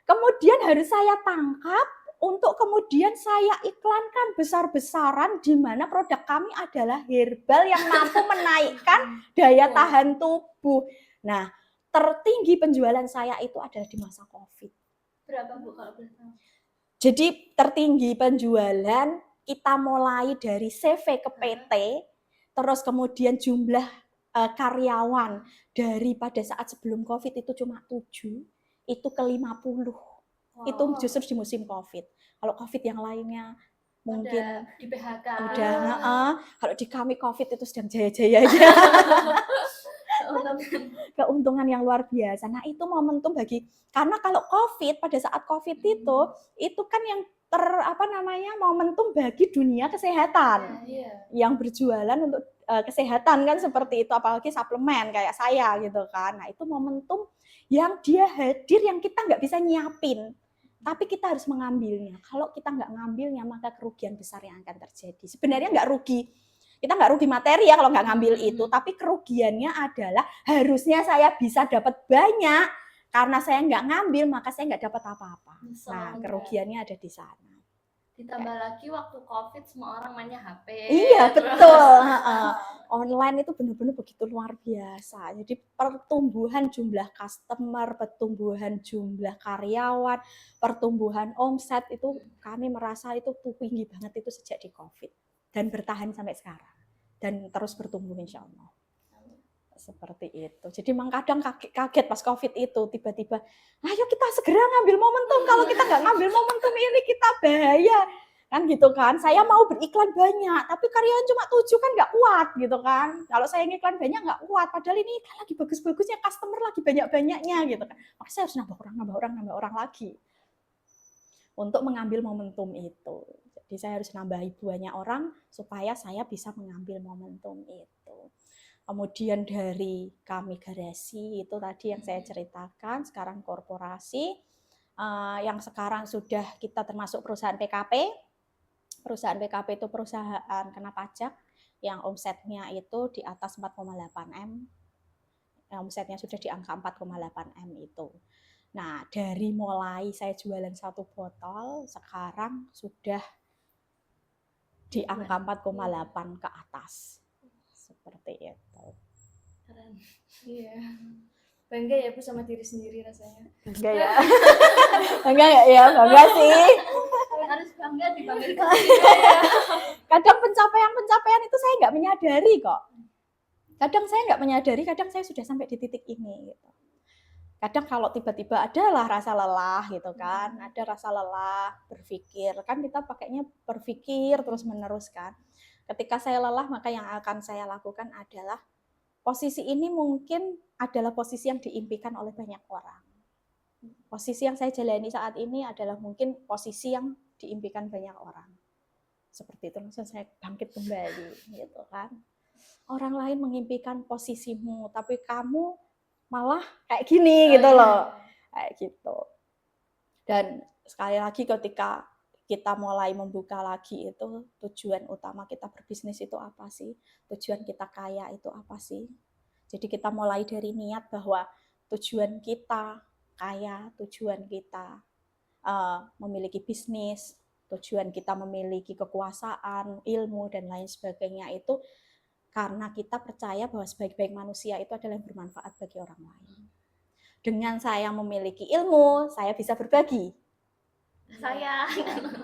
kemudian harus saya tangkap untuk kemudian saya iklankan besar-besaran di mana produk kami adalah herbal yang mampu menaikkan daya tahan tubuh. Nah, tertinggi penjualan saya itu adalah di masa COVID. Berapa Bu kalau boleh tahu? Jadi tertinggi penjualan kita mulai dari CV ke PT, terus kemudian jumlah karyawan daripada saat sebelum COVID itu cuma 7, itu ke 50. Itu justru di musim COVID. Kalau COVID yang lainnya mungkin di PHK. Udah, kalau di kami COVID itu sedang jaya-jayanya. Keuntungan yang luar biasa. Nah, itu momentum karena kalau COVID, pada saat COVID itu kan yang momentum bagi dunia kesehatan. Yang berjualan untuk kesehatan kan seperti itu, apalagi suplemen kayak saya gitu kan. Nah, itu momentum yang dia hadir yang kita nggak bisa nyiapin. Tapi kita harus mengambilnya. Kalau kita nggak ngambilnya, maka kerugian besar yang akan terjadi. Sebenarnya nggak rugi. Kita nggak rugi materi ya kalau nggak ngambil itu. Tapi kerugiannya adalah harusnya saya bisa dapat banyak. Karena saya nggak ngambil, maka saya nggak dapat apa-apa. Nah, kerugiannya ada di sana. Ditambah lagi waktu COVID semua orang mainnya HP. Iya, betul. Online itu benar-benar begitu luar biasa. Jadi pertumbuhan jumlah customer, pertumbuhan jumlah karyawan, pertumbuhan omset itu kami merasa itu tinggi banget itu sejak di COVID. Dan bertahan sampai sekarang. Dan terus bertumbuh insya Allah. Seperti itu. Jadi memang kadang kaget pas COVID itu tiba-tiba, ayo kita segera ngambil momentum. Kalau kita nggak ngambil momentum ini kita bahaya. Kan gitu kan, saya mau beriklan banyak, tapi karyawan cuma 7 kan nggak kuat gitu kan. Kalau saya ngiklan banyak nggak kuat, padahal ini iklan lagi bagus-bagusnya, customer lagi banyak-banyaknya gitu kan. Maka saya harus nambah orang lagi untuk mengambil momentum itu. Jadi saya harus nambahi banyak orang supaya saya bisa mengambil momentum itu. Kemudian dari kami garasi itu tadi yang saya ceritakan, sekarang korporasi, yang sekarang sudah kita termasuk perusahaan PKP. Perusahaan PKP itu perusahaan kena pajak yang omsetnya itu di atas 4,8 M. Omsetnya sudah di angka 4,8 M itu. Nah, dari mulai saya jualan 1 botol, sekarang sudah di angka 4,8 ke atas. Seperti itu. Keren. Iya. Bangga ya Bu sama diri sendiri rasanya. Bangga ya? Bangga nggak ya? Bangga sih. Harus bangga dibanggain. Kadang pencapaian itu saya nggak menyadari kok. Kadang saya nggak menyadari, kadang saya sudah sampai di titik ini. Gitu. Kadang kalau tiba-tiba adalah rasa lelah gitu kan, ada rasa lelah, berpikir. Kan kita pakainya berpikir terus-menerus kan. Ketika saya lelah, maka yang akan saya lakukan adalah posisi ini mungkin adalah posisi yang diimpikan oleh banyak orang. Posisi yang saya jalani saat ini adalah mungkin posisi yang diimpikan banyak orang. Seperti itu langsung saya bangkit kembali gitu kan. Orang lain mengimpikan posisimu, tapi kamu malah kayak gini gitu loh. Kayak gitu. Dan sekali lagi ketika kita mulai membuka lagi itu tujuan utama kita berbisnis itu apa sih? Tujuan kita kaya itu apa sih? Jadi kita mulai dari niat bahwa tujuan kita kaya, tujuan kita memiliki bisnis, tujuan kita memiliki kekuasaan, ilmu dan lain sebagainya itu karena kita percaya bahwa sebaik-baik manusia itu adalah yang bermanfaat bagi orang lain. Dengan saya memiliki ilmu, saya bisa berbagi.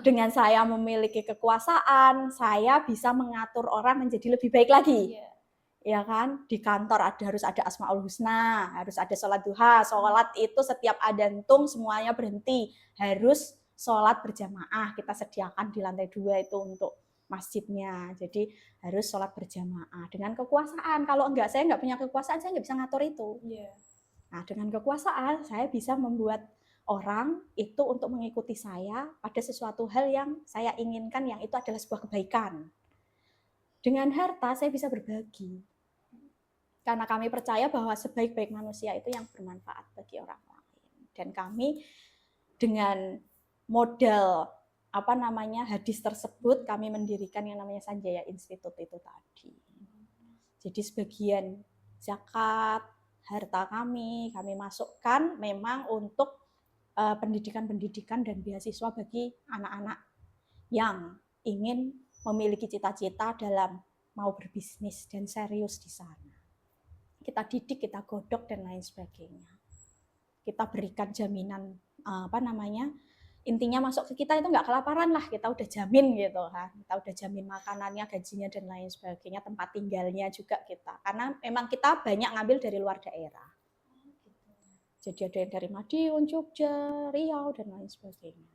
Dengan saya memiliki kekuasaan, saya bisa mengatur orang menjadi lebih baik lagi. Ya kan? Di kantor harus ada Asmaul Husna, harus ada sholat duha. Sholat itu setiap adantung semuanya berhenti. Harus sholat berjamaah. Kita sediakan di lantai 2 itu untuk masjidnya. Jadi harus sholat berjamaah. Dengan kekuasaan, kalau saya nggak punya kekuasaan, saya nggak bisa ngatur itu. Nah, dengan kekuasaan, saya bisa membuat orang itu untuk mengikuti saya pada sesuatu hal yang saya inginkan, yang itu adalah sebuah kebaikan. Dengan harta saya bisa berbagi. Karena kami percaya bahwa sebaik-baik manusia itu yang bermanfaat bagi orang lain. Dan kami dengan modal hadis tersebut kami mendirikan yang namanya Sanjaya Institute itu tadi. Jadi sebagian zakat harta kami masukkan memang untuk pendidikan dan beasiswa bagi anak-anak yang ingin memiliki cita-cita dalam mau berbisnis dan serius di sana. kita didik, kita godok dan lain sebagainya. Kita berikan jaminan intinya masuk ke kita itu nggak kelaparan lah, kita udah jamin gitu kan, kita udah jamin makanannya, gajinya dan lain sebagainya, tempat tinggalnya juga kita, karena memang kita banyak ngambil dari luar daerah. Jadi ada yang dari Madiun, Jogja, Riau dan lain sebagainya.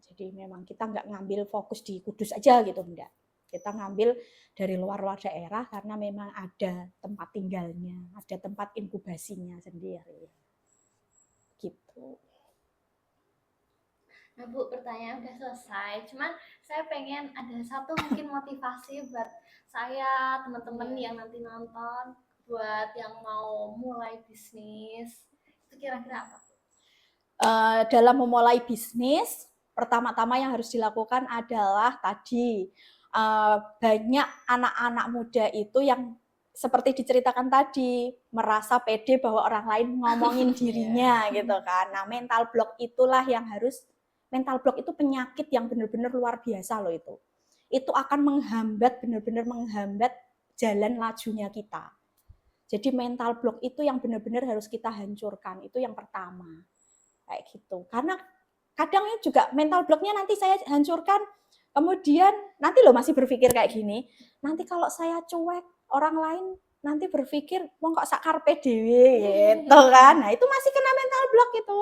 Jadi memang kita nggak ngambil fokus di Kudus aja gitu, enggak. Kita ngambil dari luar-luar daerah karena memang ada tempat tinggalnya, ada tempat inkubasinya sendiri. Gitu. Nah Bu, pertanyaan udah selesai. Cuman saya pengen ada satu mungkin motivasi buat saya, teman-teman yang nanti nonton, buat yang mau mulai bisnis. Itu kira-kira apa? Dalam memulai bisnis, pertama-tama yang harus dilakukan adalah tadi banyak anak-anak muda itu yang seperti diceritakan tadi, merasa pede bahwa orang lain ngomongin dirinya gitu kan. Nah, mental block itulah yang harus, mental block itu penyakit yang benar-benar luar biasa loh itu. Itu akan menghambat, benar-benar menghambat jalan lajunya kita. Jadi mental block itu yang benar-benar harus kita hancurkan, itu yang pertama. Kayak gitu. Karena kadangnya juga mental blocknya nanti saya hancurkan, kemudian nanti loh masih berpikir kayak gini, nanti kalau saya cuek, orang lain nanti berpikir, wong kok sak karpe dhewe gitu kan. Nah, itu masih kena mental block itu.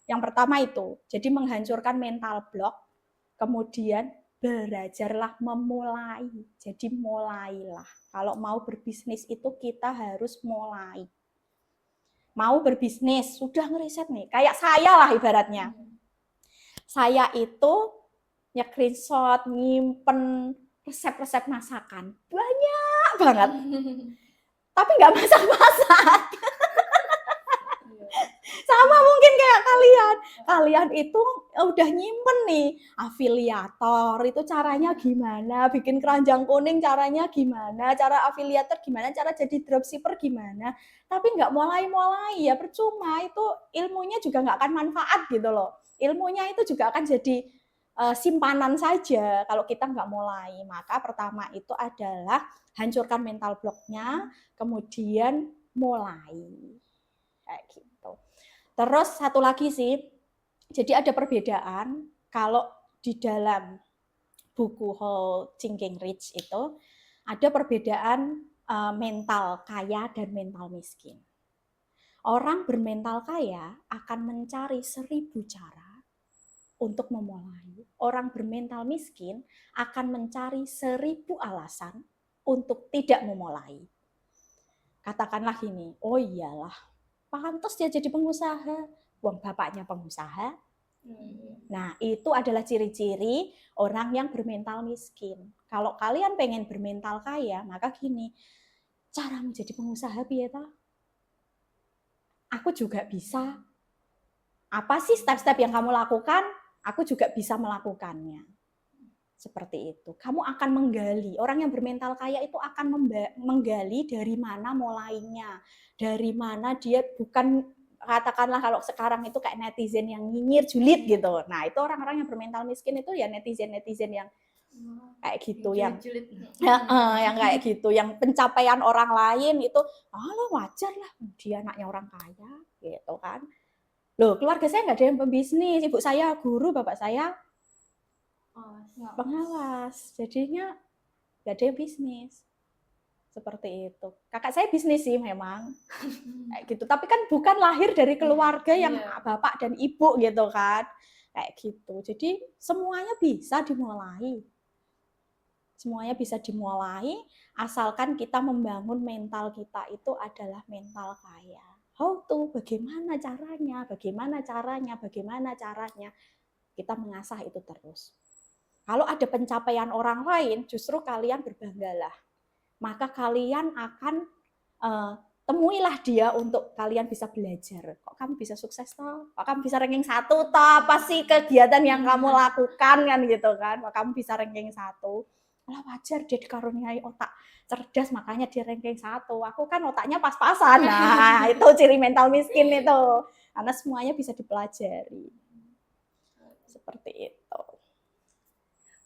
Yang pertama itu. Jadi menghancurkan mental block, kemudian belajarlah memulai. Jadi mulailah. Kalau mau berbisnis itu kita harus mulai. Mau berbisnis, sudah ngeriset nih. Kayak saya lah ibaratnya. Saya itu screenshot, nyimpen resep-resep masakan. Banyak banget. Tapi nggak masak-masak. Sama mungkin kayak kalian. Kalian itu udah nyimpen nih, afiliator itu caranya gimana, bikin keranjang kuning caranya gimana, cara afiliator gimana, cara jadi dropshipper gimana. Tapi nggak mulai-mulai ya percuma, itu ilmunya juga nggak akan manfaat gitu loh. Ilmunya itu juga akan jadi simpanan saja kalau kita nggak mulai. Maka pertama itu adalah hancurkan mental blocknya, kemudian mulai. Kayak gitu. Terus satu lagi sih, jadi ada perbedaan kalau di dalam buku How Thinking Rich itu ada perbedaan mental kaya dan mental miskin. Orang bermental kaya akan mencari 1000 cara untuk memulai. Orang bermental miskin akan mencari 1000 alasan untuk tidak memulai. Katakanlah gini, oh iyalah, pantas dia jadi pengusaha, uang bapaknya pengusaha. Nah, itu adalah ciri-ciri orang yang bermental miskin. Kalau kalian pengen bermental kaya, maka gini, cara menjadi pengusaha piye ta? Aku juga bisa. Apa sih step-step yang kamu lakukan? Aku juga bisa melakukannya. Seperti itu. Kamu akan menggali. Orang yang bermental kaya itu akan menggali dari mana mulainya. Dari mana dia bukan, katakanlah kalau sekarang itu kayak netizen yang nyinyir, julid gitu. Nah, itu orang-orang yang bermental miskin itu ya netizen-netizen yang kayak gitu, yang kayak gitu, yang pencapaian orang lain itu, lo wajar lah, dia anaknya orang kaya, gitu kan. Loh, keluarga saya nggak ada yang pembisnis, ibu saya guru, bapak saya pengawas, jadinya nggak ada yang bisnis. Seperti itu. Kakak saya bisnis sih memang, kayak gitu. Tapi kan bukan lahir dari keluarga yang bapak dan ibu gitu kan, kayak gitu. Jadi semuanya bisa dimulai. Semuanya bisa dimulai, asalkan kita membangun mental kita itu adalah mental kaya. How to, bagaimana caranya, bagaimana caranya, bagaimana caranya. Kita mengasah itu terus. Kalau ada pencapaian orang lain, justru kalian berbanggalah. Maka kalian akan temuilah dia untuk kalian bisa belajar. Kok kamu bisa sukses toh? Kok kamu bisa ranking 1 toh? Apa sih kegiatan yang kamu lakukan kan gitu kan? Kok kamu bisa ranking 1? Lah wajar dia dikaruniai otak cerdas makanya dia ranking 1. Aku kan otaknya pas-pasan. Nah, itu ciri mental miskin itu. Karena semuanya bisa dipelajari. Seperti itu.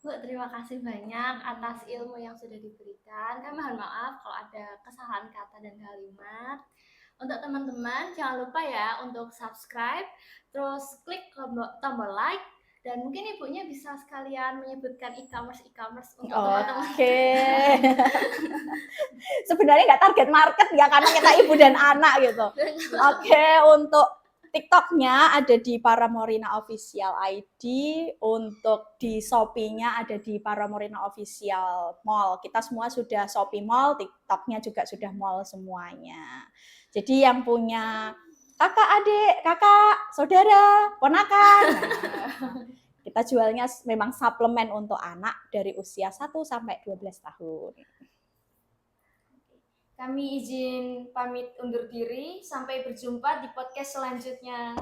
Bu, terima kasih banyak atas ilmu yang sudah diberikan. Kami mohon maaf kalau ada kesalahan kata dan kalimat. Untuk teman-teman, jangan lupa ya untuk subscribe, terus klik tombol like, dan mungkin ibunya bisa sekalian menyebutkan e-commerce untuk teman-teman. Oke. Sebenarnya nggak target market ya, karena kita ibu dan anak gitu. Oke, untuk TikToknya ada di Paramorina Official ID, untuk di Shopee-nya ada di Paramorina Official Mall. Kita semua sudah Shopee Mall, TikToknya juga sudah mall semuanya. Jadi yang punya kakak, adik, kakak, saudara, ponakan, nah, kita jualnya memang suplemen untuk anak dari usia 1 sampai 12 tahun. Kami izin pamit undur diri. Sampai berjumpa di podcast selanjutnya.